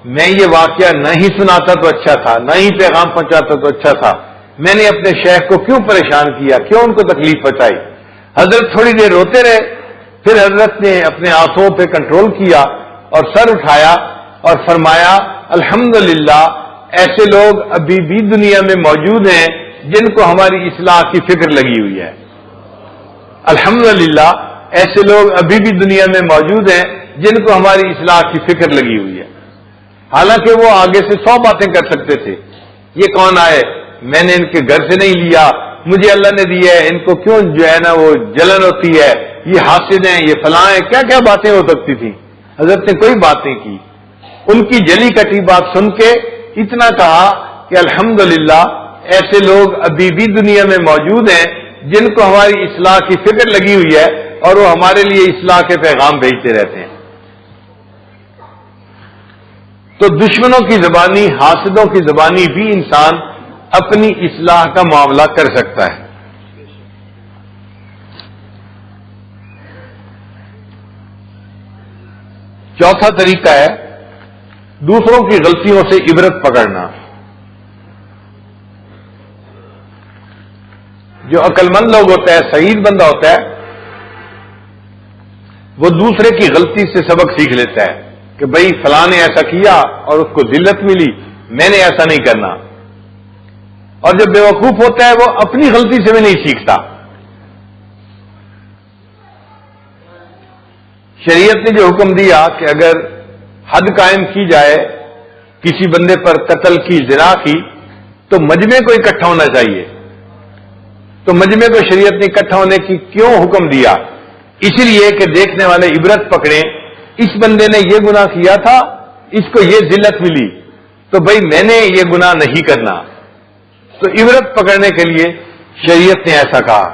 میں یہ واقعہ نہ ہی سناتا تو اچھا تھا، نہ ہی پیغام پہنچاتا تو اچھا تھا. میں نے اپنے شیخ کو کیوں پریشان کیا، کیوں ان کو تکلیف پہنچائی. حضرت تھوڑی دیر روتے رہے، پھر حضرت نے اپنے آنسوؤں پہ کنٹرول کیا اور سر اٹھایا اور فرمایا الحمدللہ ایسے لوگ ابھی بھی دنیا میں موجود ہیں جن کو ہماری اصلاح کی فکر لگی ہوئی ہے. الحمدللہ ایسے لوگ ابھی بھی دنیا میں موجود ہیں جن کو ہماری اصلاح کی فکر لگی ہوئی ہے. حالانکہ وہ آگے سے 100 باتیں کر سکتے تھے. یہ کون آئے، میں نے ان کے گھر سے نہیں لیا، مجھے اللہ نے دیا ہے، ان کو کیوں جو ہے نا وہ جلن ہوتی ہے، یہ حاسد ہیں، یہ فلاں ہیں، کیا کیا باتیں ہو سکتی تھیں. حضرت نے کوئی بات نہیں کی. ان کی جلی کٹی بات سن کے اتنا کہا کہ الحمدللہ ایسے لوگ ابھی بھی دنیا میں موجود ہیں جن کو ہماری اصلاح کی فکر لگی ہوئی ہے اور وہ ہمارے لیے اصلاح کے پیغام بھیجتے رہتے ہیں. تو دشمنوں کی زبانی، حاسدوں کی زبانی بھی انسان اپنی اصلاح کا معاملہ کر سکتا ہے. چوتھا طریقہ ہے دوسروں کی غلطیوں سے عبرت پکڑنا. جو عقل مند لوگ ہوتا ہے، سعید بندہ ہوتا ہے، وہ دوسرے کی غلطی سے سبق سیکھ لیتا ہے کہ بھئی فلاں نے ایسا کیا اور اس کو ذلت ملی، میں نے ایسا نہیں کرنا. اور جب بیوقوف ہوتا ہے وہ اپنی غلطی سے بھی نہیں سیکھتا. شریعت نے جو حکم دیا کہ اگر حد قائم کی جائے کسی بندے پر قتل کی، زنا کی، تو مجمع کو اکٹھا ہونا چاہیے. تو مجمع کو شریعت نے اکٹھا ہونے کی کیوں حکم دیا؟ اس لیے کہ دیکھنے والے عبرت پکڑیں، اس بندے نے یہ گناہ کیا تھا، اس کو یہ ذلت ملی، تو بھئی میں نے یہ گناہ نہیں کرنا. تو عبرت پکڑنے کے لیے شریعت نے ایسا کہا.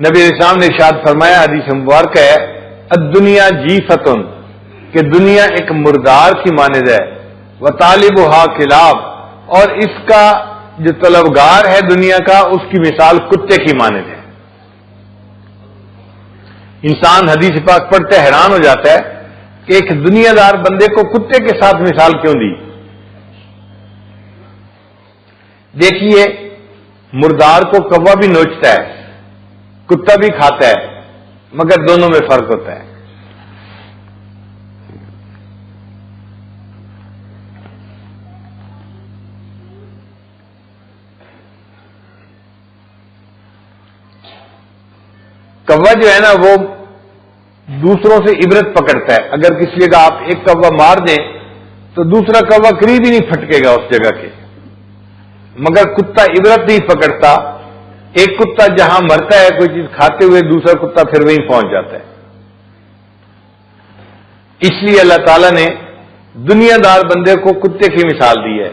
نبی علیہ السلام نے ارشاد فرمایا، حدیث مبارکہ ہے، الدنیا جیفتن، کہ دنیا ایک مردار کی مانند ہے، وطالبھا کلاب، اور اس کا جو طلبگار ہے دنیا کا، اس کی مثال کتے کی مانند ہے. انسان حدیث پاک پڑھتے حیران ہو جاتا ہے کہ ایک دنیا دار بندے کو کتے کے ساتھ مثال کیوں دی. دیکھیے مردار کو کوا بھی نوچتا ہے، کتا بھی کھاتا ہے، مگر دونوں میں فرق ہوتا ہے. کوا جو ہے نا وہ دوسروں سے عبرت پکڑتا ہے. اگر کسی جگہ آپ ایک کوا مار دیں تو دوسرا کوا قریب ہی نہیں پھٹکے گا اس جگہ کے. مگر کتا عبرت نہیں پکڑتا. ایک کتا جہاں مرتا ہے کوئی چیز کھاتے ہوئے، دوسرا کتا پھر وہیں پہنچ جاتا ہے. اس لیے اللہ تعالیٰ نے دنیا دار بندے کو کتے کی مثال دی ہے.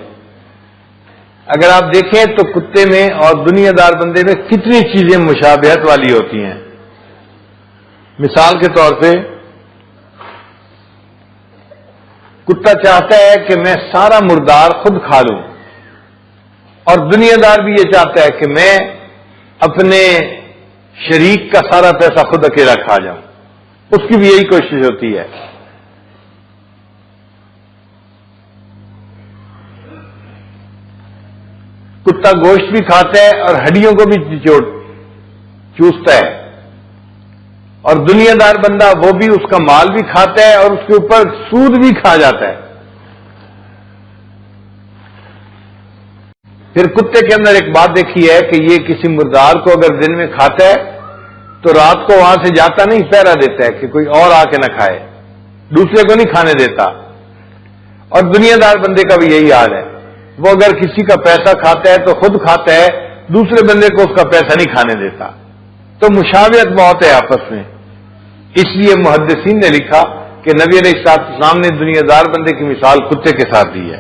اگر آپ دیکھیں تو کتے میں اور دنیا دار بندے میں کتنی چیزیں مشابہت والی ہوتی ہیں. مثال کے طور پہ کتا چاہتا ہے کہ میں سارا مردار خود کھا لوں، اور دنیا دار بھی یہ چاہتا ہے کہ میں اپنے شریک کا سارا پیسہ خود اکیلا کھا جاؤں. اس کی بھی یہی کوشش ہوتی ہے. کتا گوشت بھی کھاتا ہے اور ہڈیوں کو بھی چوستا ہے، اور دنیا دار بندہ وہ بھی اس کا مال بھی کھاتا ہے اور اس کے اوپر سود بھی کھا جاتا ہے. پھر کتے کے اندر ایک بات دیکھی ہے کہ یہ کسی مردار کو اگر دن میں کھاتا ہے تو رات کو وہاں سے جاتا نہیں، پہرا دیتا ہے کہ کوئی اور آ کے نہ کھائے، دوسرے کو نہیں کھانے دیتا. اور دنیا دار بندے کا بھی یہی حال ہے. وہ اگر کسی کا پیسہ کھاتا ہے تو خود کھاتا ہے، دوسرے بندے کو اس کا پیسہ نہیں کھانے دیتا. تو مشابہت بہت ہے آپس میں. اس لیے محدثین نے لکھا کہ نبی علیہ السلام نے دنیا دار بندے کی مثال کتے کے ساتھ دی ہے.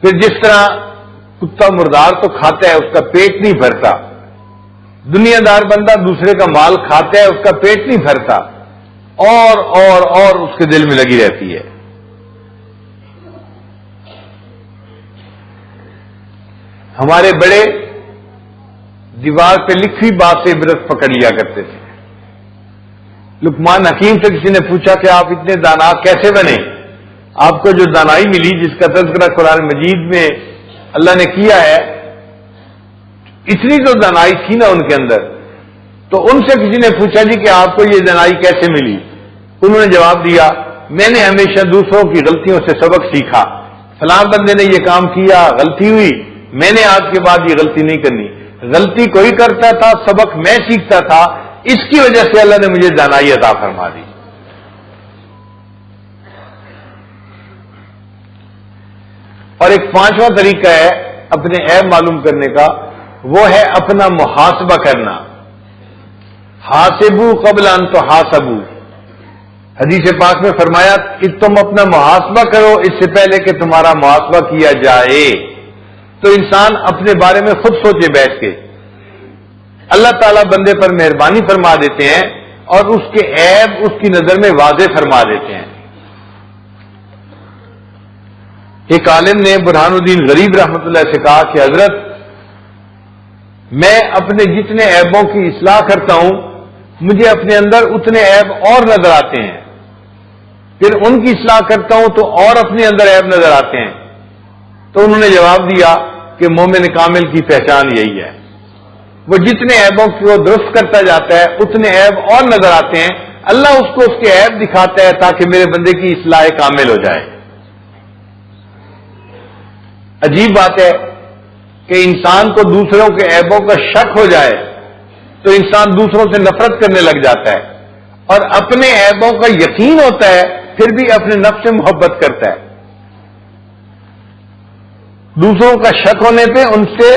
پھر جس طرح کتا مردار تو کھاتا ہے، اس کا پیٹ نہیں بھرتا، دنیا دار بندہ دوسرے کا مال کھاتا ہے، اس کا پیٹ نہیں بھرتا، اور اس کے دل میں لگی رہتی ہے. ہمارے بڑے دیوار پہ لکھی بات سے عبرت پکڑ لیا کرتے تھے. لقمان حکیم سے کسی نے پوچھا کہ آپ اتنے دانا کیسے بنے؟ آپ کو جو دانائی ملی، جس کا تذکرہ قرآن مجید میں اللہ نے کیا ہے، اتنی تو دانائی تھی نا ان کے اندر تو ان سے کسی نے پوچھا جی کہ آپ کو یہ دانائی کیسے ملی؟ انہوں نے جواب دیا میں نے ہمیشہ دوسروں کی غلطیوں سے سبق سیکھا، فلاں بندے نے یہ کام کیا، غلطی ہوئی، میں نے آج کے بعد یہ غلطی نہیں کرنی، غلطی کوئی کرتا تھا، سبق میں سیکھتا تھا، اس کی وجہ سے اللہ نے مجھے دانائی عطا فرما دی۔ اور ایک پانچواں طریقہ ہے اپنے عیب معلوم کرنے کا، وہ ہے اپنا محاسبہ کرنا۔ حاسبو قبل ان تحاسبو، حدیث پاک میں فرمایا کہ تم اپنا محاسبہ کرو اس سے پہلے کہ تمہارا محاسبہ کیا جائے۔ تو انسان اپنے بارے میں خود سوچے بیٹھ کے، اللہ تعالیٰ بندے پر مہربانی فرما دیتے ہیں اور اس کے عیب اس کی نظر میں واضح فرما دیتے ہیں۔ ایک عالم نے برہان الدین غریب رحمۃ اللہ سے کہا کہ حضرت میں اپنے جتنے عیبوں کی اصلاح کرتا ہوں مجھے اپنے اندر اتنے عیب اور نظر آتے ہیں، پھر ان کی اصلاح کرتا ہوں تو اور اپنے اندر عیب نظر آتے ہیں۔ تو انہوں نے جواب دیا کہ مومن کامل کی پہچان یہی ہے، وہ جتنے عیبوں کو درست کرتا جاتا ہے اتنے عیب اور نظر آتے ہیں، اللہ اس کو اس کے عیب دکھاتا ہے تاکہ میرے بندے کی اصلاح کامل ہو جائے۔ عجیب بات ہے کہ انسان کو دوسروں کے عیبوں کا شک ہو جائے تو انسان دوسروں سے نفرت کرنے لگ جاتا ہے، اور اپنے عیبوں کا یقین ہوتا ہے پھر بھی اپنے نفس سے محبت کرتا ہے۔ دوسروں کا شک ہونے پہ ان سے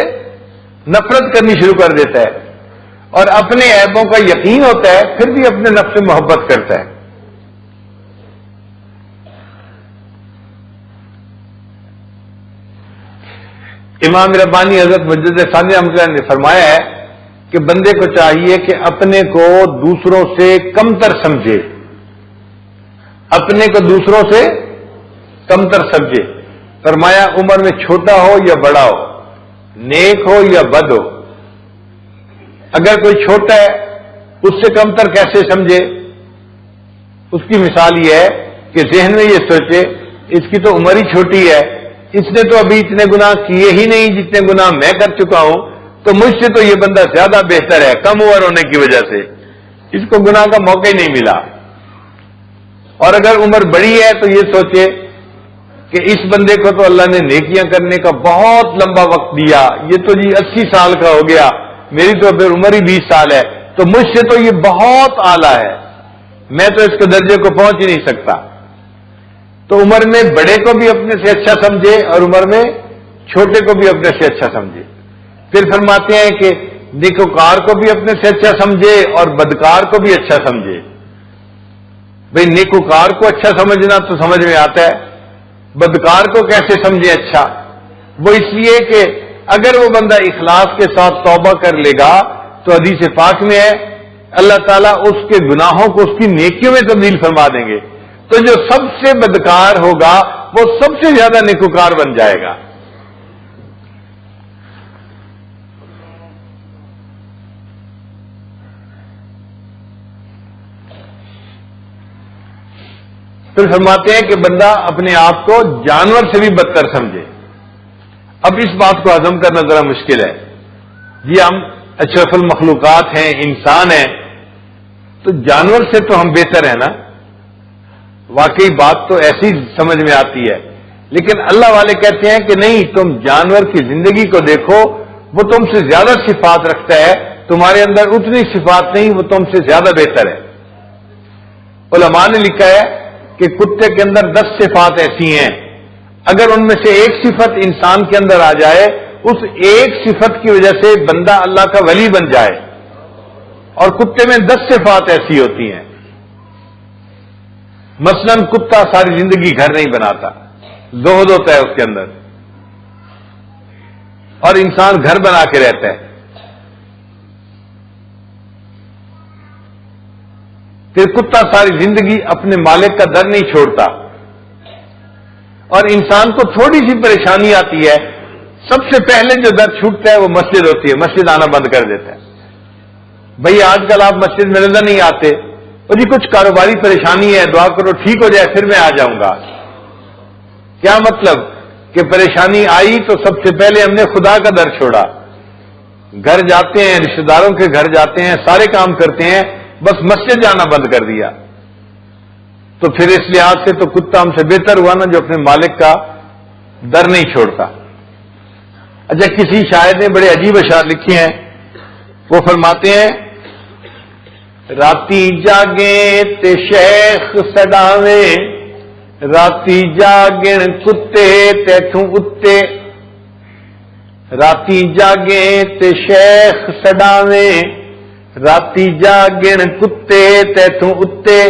نفرت کرنی شروع کر دیتا ہے، اور اپنے عیبوں کا یقین ہوتا ہے پھر بھی اپنے نفس سے محبت کرتا ہے۔ امام ربانی حضرت مجدد ثانی رحمۃ اللہ نے فرمایا ہے کہ بندے کو چاہیے کہ اپنے کو دوسروں سے کمتر سمجھے، اپنے کو دوسروں سے کمتر سمجھے۔ فرمایا عمر میں چھوٹا ہو یا بڑا ہو، نیک ہو یا بد ہو، اگر کوئی چھوٹا ہے اس سے کمتر کیسے سمجھے؟ اس کی مثال یہ ہے کہ ذہن میں یہ سوچے اس کی تو عمر ہی چھوٹی ہے، اس نے تو ابھی اتنے گناہ کیے ہی نہیں جتنے گناہ میں کر چکا ہوں، تو مجھ سے تو یہ بندہ زیادہ بہتر ہے، کم عمر ہونے کی وجہ سے اس کو گناہ کا موقع ہی نہیں ملا۔ اور اگر عمر بڑی ہے تو یہ سوچے کہ اس بندے کو تو اللہ نے نیکیاں کرنے کا بہت لمبا وقت دیا، یہ تو جی 80 سال کا ہو گیا، میری تو پھر عمر ہی 20 سال ہے، تو مجھ سے تو یہ بہت اعلیٰ ہے، میں تو اس کے درجے کو پہنچ ہی نہیں سکتا۔ تو عمر میں بڑے کو بھی اپنے سے اچھا سمجھے اور عمر میں چھوٹے کو بھی اپنے سے اچھا سمجھے۔ پھر فرماتے ہیں کہ نیکوکار کو بھی اپنے سے اچھا سمجھے اور بدکار کو بھی اچھا سمجھے۔ بھئی نیکوکار کو اچھا سمجھنا تو سمجھ میں آتا ہے، بدکار کو کیسے سمجھے اچھا؟ وہ اس لیے کہ اگر وہ بندہ اخلاص کے ساتھ توبہ کر لے گا تو حدیث پاک میں ہے اللہ تعالیٰ اس کے گناہوں کو اس کی نیکیوں میں تبدیل فرما دیں گے، تو جو سب سے بدکار ہوگا وہ سب سے زیادہ نیکوکار بن جائے گا۔ پھر فرماتے ہیں کہ بندہ اپنے آپ کو جانور سے بھی بدتر سمجھے۔ اب اس بات کو ہضم کرنا ذرا مشکل ہے، جی ہم اشرف المخلوقات ہیں، انسان ہیں، تو جانور سے تو ہم بہتر ہیں نا، واقعی بات تو ایسی سمجھ میں آتی ہے، لیکن اللہ والے کہتے ہیں کہ نہیں، تم جانور کی زندگی کو دیکھو، وہ تم سے زیادہ صفات رکھتا ہے، تمہارے اندر اتنی صفات نہیں، وہ تم سے زیادہ بہتر ہے۔ علماء نے لکھا ہے کہ کتے کے اندر 10 صفات ایسی ہیں، اگر ان میں سے ایک صفت انسان کے اندر آ جائے، اس ایک صفت کی وجہ سے بندہ اللہ کا ولی بن جائے، اور کتے میں 10 صفات ایسی ہوتی ہیں۔ مثلا کتا ساری زندگی گھر نہیں بناتا، زہد ہوتا ہے اس کے اندر، اور انسان گھر بنا کے رہتا ہے۔ پھر کتا ساری زندگی اپنے مالک کا در نہیں چھوڑتا، اور انسان کو تھوڑی سی پریشانی آتی ہے، سب سے پہلے جو در چھوٹتا ہے وہ مسجد ہوتی ہے، مسجد آنا بند کر دیتا ہے۔ بھئی آج کل آپ مسجد میں نظر نہیں آتے، اور جی کچھ کاروباری پریشانی ہے، دعا کرو ٹھیک ہو جائے پھر میں آ جاؤں گا۔ کیا مطلب کہ پریشانی آئی تو سب سے پہلے ہم نے خدا کا در چھوڑا، گھر جاتے ہیں، رشتہ داروں کے گھر جاتے ہیں، سارے کام کرتے ہیں، بس مسجد جانا بند کر دیا، تو پھر اس لحاظ سے تو کتا ہم سے بہتر ہوا نا جو اپنے مالک کا در نہیں چھوڑتا۔ اچھا، کسی شاعر نے بڑے عجیب اشعار لکھے ہیں، وہ فرماتے ہیں راتی جاگیں تے شیخ سڈاویں، راتی جاگن کتے تیتھوں اتے، راتی جاگیں تے شیخ سڈاویں، راتی جاگن کتے تیتھوں اتے،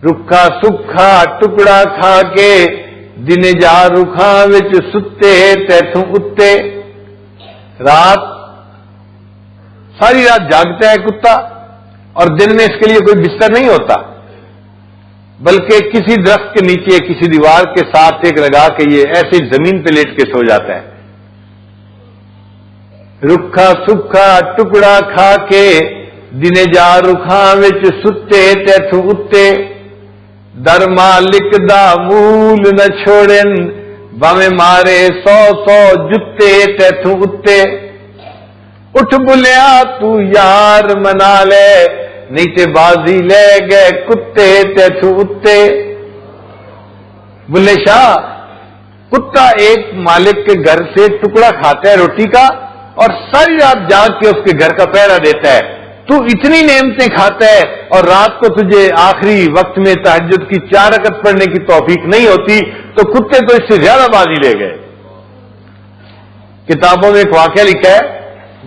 رکھا سکھا ٹکڑا کھا کے دن جا رکھاں وچ ستے تیتھوں اتے۔ رات ساری رات جاگتا ہے کتا، اور دن میں اس کے لیے کوئی بستر نہیں ہوتا، بلکہ کسی درخت کے نیچے کسی دیوار کے ساتھ ایک لگا کے یہ ایسے زمین پہ لیٹ کے سو جاتا ہے۔ رکھا سکھا ٹکڑا کھا کے دن جا رکھاں وچ ستے تیتھوں اتے، در مالک دا مول نہ چھوڑن باویں مارے 100 جتے تیتھوں اتے۔ اٹھ بلیا تو یار منا لے نہیں تے بازی لے گئے کتے تیتھوں اتے۔ بلے شاہ، کتا ایک مالک کے گھر سے ٹکڑا کھاتا ہے روٹی کا، اور ساری رات جاگ کے اس کے گھر کا پہرا دیتا ہے۔ تو اتنی نعمتیں کھاتا ہے اور رات کو تجھے آخری وقت میں تہجد کی 4 رکعت پڑھنے کی توفیق نہیں ہوتی، تو کتے تو اس سے زیادہ بازی لے گئے۔ کتابوں میں ایک واقعہ لکھا ہے،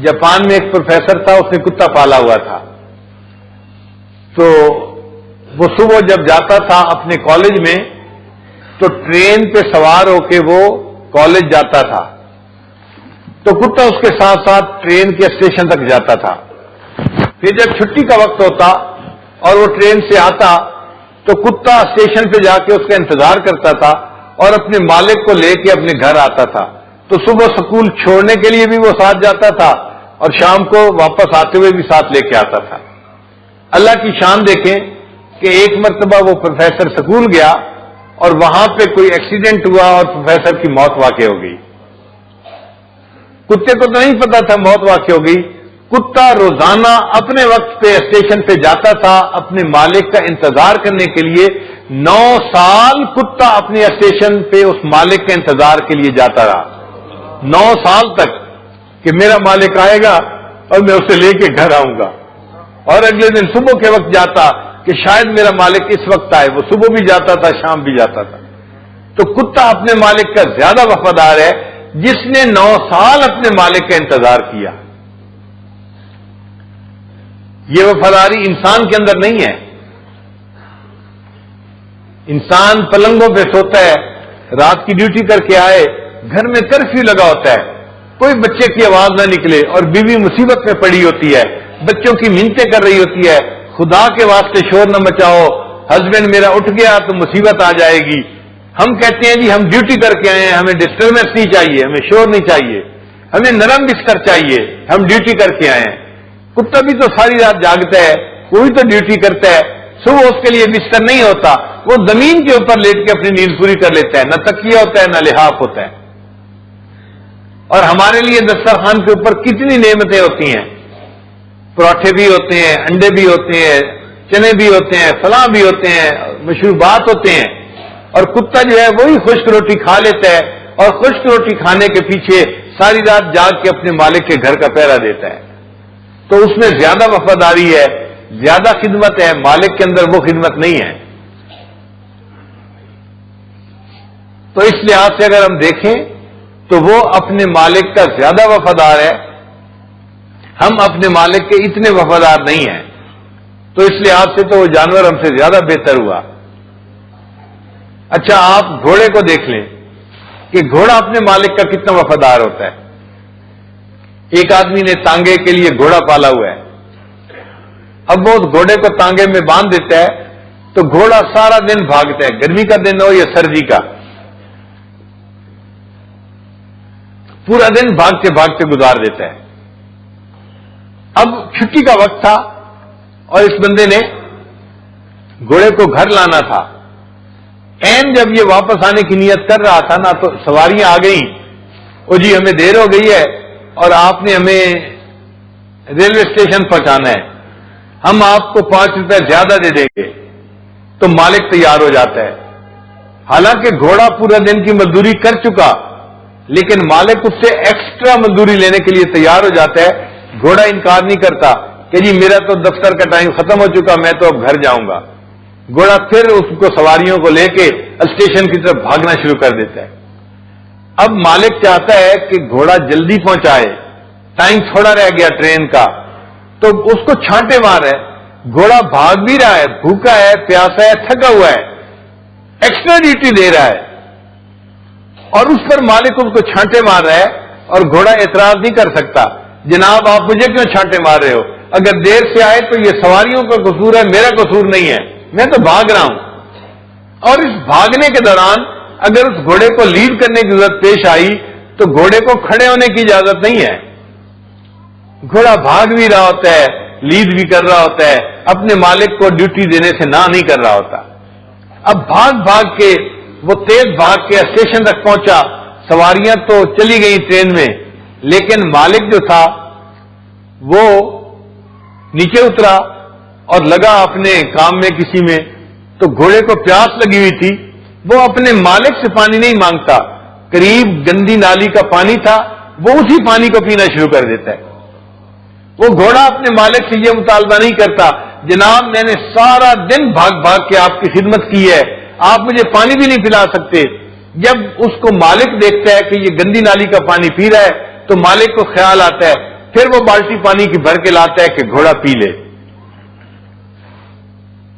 جاپان میں ایک پروفیسر تھا، اس نے کتا پالا ہوا تھا، تو وہ صبح جب جاتا تھا اپنے کالج میں تو ٹرین پہ سوار ہو کے وہ کالج جاتا تھا، تو کتا اس کے ساتھ ساتھ ٹرین کے اسٹیشن تک جاتا تھا۔ پھر جب چھٹی کا وقت ہوتا اور وہ ٹرین سے آتا تو کتا اسٹیشن پہ جا کے اس کا انتظار کرتا تھا اور اپنے مالک کو لے کے اپنے گھر آتا تھا۔ تو صبح سکول چھوڑنے کے لیے بھی وہ ساتھ جاتا تھا اور شام کو واپس آتے ہوئے بھی ساتھ لے کے آتا تھا۔ اللہ کی شان دیکھیں کہ ایک مرتبہ وہ پروفیسر سکول گیا اور وہاں پہ کوئی ایکسیڈنٹ ہوا اور پروفیسر کی موت واقع ہو گئی۔ کتے کو تو نہیں پتا تھا موت واقع ہو گئی۔ کتا روزانہ اپنے وقت پہ اسٹیشن پہ جاتا تھا اپنے مالک کا انتظار کرنے کے لیے۔ 9 سال کتا اپنے اسٹیشن پہ اس مالک کے انتظار کے لیے جاتا رہا، 9 سال تک، کہ میرا مالک آئے گا اور میں اسے لے کے گھر آؤں گا۔ اور اگلے دن صبح کے وقت جاتا کہ شاید میرا مالک اس وقت آئے، وہ صبح بھی جاتا تھا شام بھی جاتا تھا۔ تو کتا اپنے مالک کا زیادہ وفادار ہے جس نے 9 سال اپنے مالک کا انتظار کیا۔ یہ وفاداری انسان کے اندر نہیں ہے۔ انسان پلنگوں پہ سوتا ہے، رات کی ڈیوٹی کر کے آئے، گھر میں کرفیو لگا ہوتا ہے، کوئی بچے کی آواز نہ نکلے اور بیوی مصیبت میں پڑی ہوتی ہے، بچوں کی منتیں کر رہی ہوتی ہے، خدا کے واسطے شور نہ مچاؤ، ہسبینڈ میرا اٹھ گیا تو مصیبت آ جائے گی۔ ہم کہتے ہیں جی ہم ڈیوٹی کر کے آئے ہیں، ہمیں ڈسٹربنس نہیں چاہیے، ہمیں شور نہیں چاہیے، ہمیں نرم بستر چاہیے، ہم ڈیوٹی کر کے آئے ہیں۔ کتا بھی تو ساری رات جاگتا ہے، کوئی تو ڈیوٹی کرتا ہے، صبح اس کے لیے بستر نہیں ہوتا، وہ زمین کے اوپر لیٹ کے اپنی نیند پوری کر لیتا ہے، نہ تکیہ ہوتا ہے نہ لحاف ہوتا ہے۔ اور ہمارے لیے دسترخوان کے اوپر کتنی نعمتیں ہوتی ہیں، پراٹھے بھی ہوتے ہیں، انڈے بھی ہوتے ہیں، چنے بھی ہوتے ہیں، فلاں بھی ہوتے ہیں، مشروبات ہوتے ہیں، اور کتا جو ہے وہی خشک روٹی کھا لیتا ہے اور خشک روٹی کھانے کے پیچھے ساری رات جاگ کے اپنے مالک کے گھر کا پہرا دیتا ہے۔ تو اس میں زیادہ وفاداری ہے، زیادہ خدمت ہے، مالک کے اندر وہ خدمت نہیں ہے۔ تو اس لحاظ سے اگر ہم دیکھیں تو وہ اپنے مالک کا زیادہ وفادار ہے، ہم اپنے مالک کے اتنے وفادار نہیں ہیں، تو اس لحاظ سے تو وہ جانور ہم سے زیادہ بہتر ہوا۔ اچھا، آپ گھوڑے کو دیکھ لیں کہ گھوڑا اپنے مالک کا کتنا وفادار ہوتا ہے۔ ایک آدمی نے تانگے کے لیے گھوڑا پالا ہوا ہے، اب وہ گھوڑے کو تانگے میں باندھ دیتا ہے تو گھوڑا سارا دن بھاگتا ہے، گرمی کا دن ہو یا سردی کا، پورا دن بھاگتے بھاگتے گزار دیتا ہے۔ اب چھٹی کا وقت تھا اور اس بندے نے گھوڑے کو گھر لانا تھا۔ این جب یہ واپس آنے کی نیت کر رہا تھا نا تو سواریاں آ گئیں، او جی ہمیں دیر ہو گئی ہے، اور آپ نے ہمیں ریلوے اسٹیشن پہنچانا ہے، ہم آپ کو 5 روپے زیادہ دے دیں گے، تو مالک تیار ہو جاتا ہے. حالانکہ گھوڑا پورا دن کی مزدوری کر چکا، لیکن مالک اس سے ایکسٹرا مزدوری لینے کے لیے تیار ہو جاتا ہے. گھوڑا انکار نہیں کرتا کہ جی میرا تو دفتر کا ٹائم ختم ہو چکا، میں تو اب گھر جاؤں گا. گھوڑا پھر اس کو سواریوں کو لے کے اسٹیشن کی طرف بھاگنا شروع کر دیتا ہے. اب مالک چاہتا ہے کہ گھوڑا جلدی پہنچائے، ٹائم تھوڑا رہ گیا ٹرین کا، تو اس کو چھانٹے مار ہے. گھوڑا بھاگ بھی رہا ہے، بھوکا ہے، پیاسا ہے، تھکا ہوا ہے، ایکسٹرا ڈیوٹی دے رہا ہے، اور اس پر مالک اس کو چھانٹے مار رہا ہے. اور گھوڑا اعتراض نہیں کر سکتا، جناب آپ مجھے کیوں چھانٹے مار رہے ہو؟ اگر دیر سے آئے تو یہ سواریوں کا قصور ہے، میرا قصور نہیں ہے، میں تو بھاگ رہا ہوں. اور اس بھاگنے کے دوران اگر اس گھوڑے کو لیڈ کرنے کی ضرورت پیش آئی تو گھوڑے کو کھڑے ہونے کی اجازت نہیں ہے. گھوڑا بھاگ بھی رہا ہوتا ہے، لیڈ بھی کر رہا ہوتا ہے، اپنے مالک کو ڈیوٹی دینے سے نہ نہیں کر رہا ہوتا. اب بھاگ بھاگ کے وہ تیز بھاگ کے اسٹیشن تک پہنچا. سواریاں تو چلی گئی ٹرین میں، لیکن مالک جو تھا وہ نیچے اترا اور لگا اپنے کام میں کسی میں. تو گھوڑے کو پیاس لگی ہوئی تھی، وہ اپنے مالک سے پانی نہیں مانگتا، قریب گندی نالی کا پانی تھا، وہ اسی پانی کو پینا شروع کر دیتا ہے. وہ گھوڑا اپنے مالک سے یہ مطالبہ نہیں کرتا جناب میں نے سارا دن بھاگ بھاگ کے آپ کی خدمت کی ہے، آپ مجھے پانی بھی نہیں پلا سکتے. جب اس کو مالک دیکھتا ہے کہ یہ گندی نالی کا پانی پی رہا ہے تو مالک کو خیال آتا ہے، پھر وہ بالٹی پانی کی بھر کے لاتا ہے کہ گھوڑا پی لے.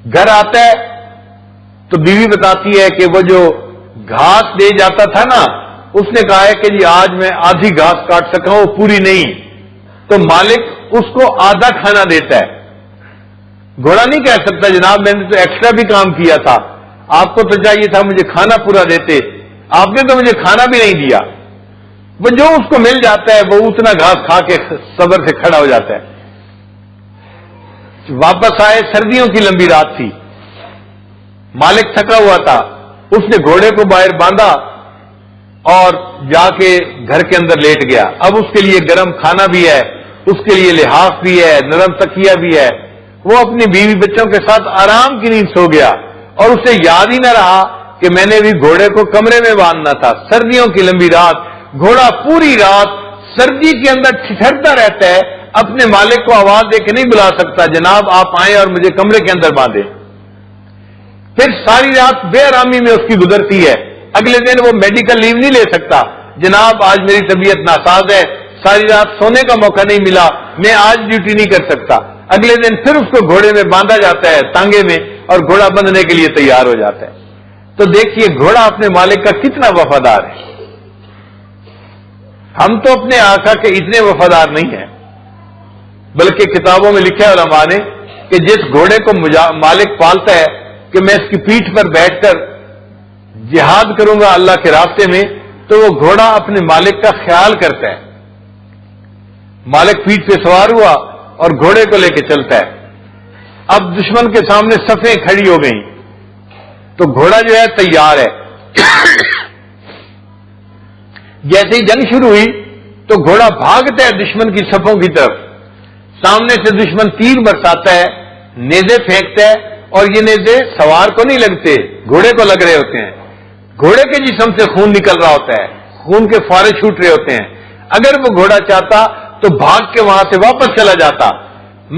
گھر آتا ہے تو بیوی بتاتی ہے کہ وہ جو گھاس دے جاتا تھا نا، اس نے کہا ہے کہ جی آج میں آدھی گھاس کاٹ سکا ہوں، پوری نہیں. تو مالک اس کو آدھا کھانا دیتا ہے. گھوڑا نہیں کہہ سکتا جناب میں نے تو ایکسٹرا بھی کام کیا تھا، آپ کو تو چاہیے تھا مجھے کھانا پورا دیتے، آپ نے تو مجھے کھانا بھی نہیں دیا. وہ جو اس کو مل جاتا ہے وہ اتنا گھاس کھا کے صبر سے کھڑا ہو جاتا ہے. واپس آئے، سردیوں کی لمبی رات تھی، مالک تھکا ہوا تھا، اس نے گھوڑے کو باہر باندھا اور جا کے گھر کے اندر لیٹ گیا. اب اس کے لیے گرم کھانا بھی ہے، اس کے لیے لحاف بھی ہے، نرم تکیہ بھی ہے. وہ اپنی بیوی بچوں کے ساتھ آرام کی نیند سو گیا اور اسے یاد ہی نہ رہا کہ میں نے بھی گھوڑے کو کمرے میں باندھنا تھا. سردیوں کی لمبی رات، گھوڑا پوری رات سردی کے اندر ٹھٹھرتا رہتا ہے، اپنے مالک کو آواز دے کے نہیں بلا سکتا جناب آپ آئیں اور مجھے کمرے کے اندر باندھیں. پھر ساری رات بے آرامی میں اس کی گزرتی ہے. اگلے دن وہ میڈیکل لیو نہیں لے سکتا، جناب آج میری طبیعت ناساز ہے، ساری رات سونے کا موقع نہیں ملا، میں آج ڈیوٹی نہیں کر سکتا. اگلے دن پھر اس کو گھوڑے میں باندھا جاتا ہے تانگے میں، اور گھوڑا بندھنے کے لیے تیار ہو جاتا ہے. تو دیکھیے گھوڑا اپنے مالک کا کتنا وفادار ہے. ہم تو اپنے آقا کے اتنے وفادار نہیں ہیں، بلکہ کتابوں میں لکھا ہے علماء نے کہ جس گھوڑے کو مالک پالتا ہے کہ میں اس کی پیٹھ پر بیٹھ کر جہاد کروں گا اللہ کے راستے میں، تو وہ گھوڑا اپنے مالک کا خیال کرتا ہے. مالک پیٹھ پہ سوار ہوا اور گھوڑے کو لے کے چلتا ہے. اب دشمن کے سامنے صفیں کھڑی ہو گئیں تو گھوڑا جو ہے تیار ہے. جیسے ہی جنگ شروع ہوئی تو گھوڑا بھاگتا ہے دشمن کی صفوں کی طرف. سامنے سے دشمن تیر برساتا ہے، نیزے پھینکتا ہے، اور یہ نیزے سوار کو نہیں لگتے، گھوڑے کو لگ رہے ہوتے ہیں. گھوڑے کے جسم سے خون نکل رہا ہوتا ہے، خون کے فوارے چھوٹ رہے ہوتے ہیں. اگر وہ گھوڑا چاہتا تو بھاگ کے وہاں سے واپس چلا جاتا،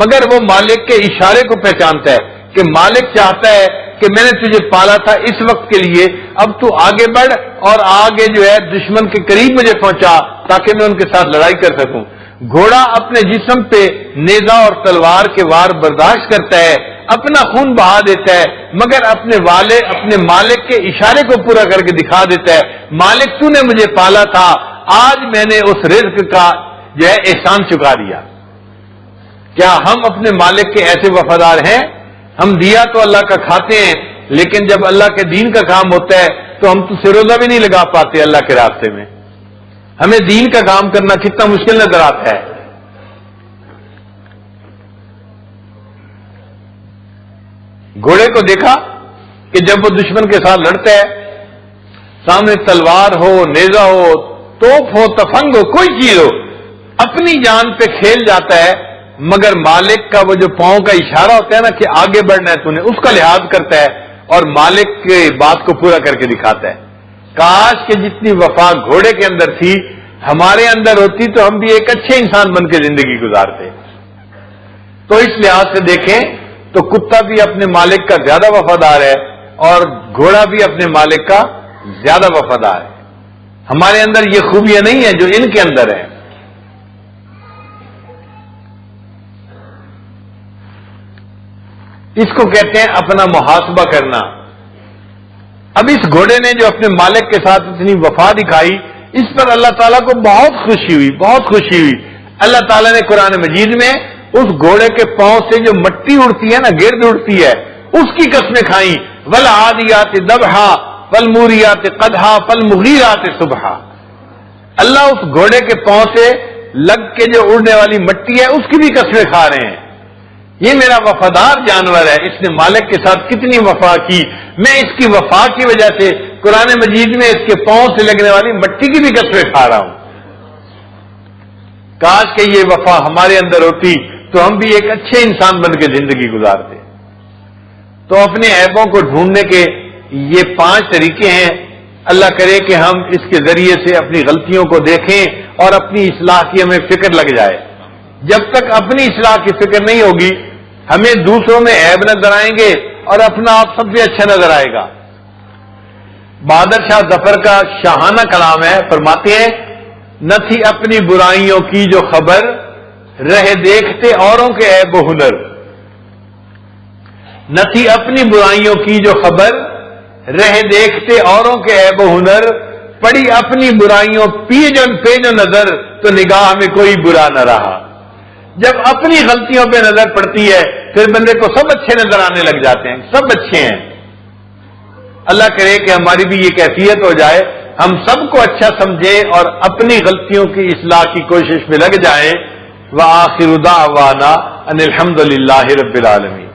مگر وہ مالک کے اشارے کو پہچانتا ہے کہ مالک چاہتا ہے کہ میں نے تجھے پالا تھا اس وقت کے لیے، اب تو آگے بڑھ اور آگے جو ہے دشمن کے قریب مجھے پہنچا تاکہ میں ان کے ساتھ لڑائی کر سکوں. گھوڑا اپنے جسم پہ نیزہ اور تلوار کے وار برداشت کرتا ہے، اپنا خون بہا دیتا ہے، مگر اپنے مالک کے اشارے کو پورا کر کے دکھا دیتا ہے مالک تو نے مجھے پالا تھا، آج میں نے اس رزق کا جو ہے احسان چکا دیا. کیا ہم اپنے مالک کے ایسے وفادار ہیں؟ ہم دیا تو اللہ کا کھاتے ہیں، لیکن جب اللہ کے دین کا کام ہوتا ہے تو ہم تو سروزہ بھی نہیں لگا پاتے اللہ کے راستے میں. ہمیں دین کا کام کرنا کتنا مشکل نظر آتا ہے. گھوڑے کو دیکھا کہ جب وہ دشمن کے ساتھ لڑتا ہے، سامنے تلوار ہو، نیزہ ہو، توپ ہو، تفنگ ہو، کوئی چیز ہو، اپنی جان پہ کھیل جاتا ہے، مگر مالک کا وہ جو پاؤں کا اشارہ ہوتا ہے نا کہ آگے بڑھنا ہے تو نے، اس کا لحاظ کرتا ہے اور مالک کے بات کو پورا کر کے دکھاتا ہے۔ کاش کہ جتنی وفا گھوڑے کے اندر تھی ہمارے اندر ہوتی تو ہم بھی ایک اچھے انسان بن کے زندگی گزارتے۔ تو اس لحاظ سے دیکھیں تو کتا بھی اپنے مالک کا زیادہ وفادار ہے اور گھوڑا بھی اپنے مالک کا زیادہ وفادار ہے۔ ہمارے اندر یہ خوبیاں نہیں ہیں جو ان کے اندر ہیں۔ اس کو کہتے ہیں اپنا محاسبہ کرنا۔ اب اس گھوڑے نے جو اپنے مالک کے ساتھ اتنی وفا دکھائی، اس پر اللہ تعالیٰ کو بہت خوشی ہوئی، بہت خوشی ہوئی۔ اللہ تعالیٰ نے قرآن مجید میں اس گھوڑے کے پاؤں سے جو مٹی اڑتی ہے نا، گرد اڑتی ہے، اس کی قسمیں کھائیں۔ والعادیات ضبحا فالموریات قدحا فالمغیرات صبحا۔ اللہ اس گھوڑے کے پاؤں سے لگ کے جو اڑنے والی مٹی ہے اس کی بھی قسمیں کھا رہے ہیں۔ یہ میرا وفادار جانور ہے، اس نے مالک کے ساتھ کتنی وفا کی، میں اس کی وفا کی وجہ سے قرآن مجید میں اس کے پاؤں سے لگنے والی مٹی کی بھی قسمیں کھا رہا ہوں۔ کاش کہ یہ وفا ہمارے اندر ہوتی تو ہم بھی ایک اچھے انسان بن کے زندگی گزارتے۔ تو اپنے عیبوں کو ڈھونڈنے کے یہ 5 طریقے ہیں۔ اللہ کرے کہ ہم اس کے ذریعے سے اپنی غلطیوں کو دیکھیں اور اپنی اصلاح کی ہمیں فکر لگ جائے۔ جب تک اپنی اصلاح کی فکر نہیں ہوگی ہمیں دوسروں میں عیب نظر آئیں گے اور اپنا آپ سب سے اچھا نظر آئے گا۔ بہادر شاہ ظفر کا شاہانہ کلام ہے، فرماتے ہیں نہ تھی اپنی برائیوں کی جو خبر، رہے دیکھتے اوروں کے عیب و ہنر۔ نہ تھی اپنی برائیوں کی جو خبر، رہے دیکھتے اوروں کے عیب و ہنر، پڑی اپنی برائیوں پی جو نظر، تو نگاہ میں کوئی برا نہ رہا۔ جب اپنی غلطیوں پہ نظر پڑتی ہے پھر بندے کو سب اچھے نظر آنے لگ جاتے ہیں، سب اچھے ہیں۔ اللہ کرے کہ ہماری بھی یہ کیفیت ہو جائے، ہم سب کو اچھا سمجھیں اور اپنی غلطیوں کی اصلاح کی کوشش میں لگ جائیں۔ وآخر دعوانا ان الحمد للہ رب العالمین۔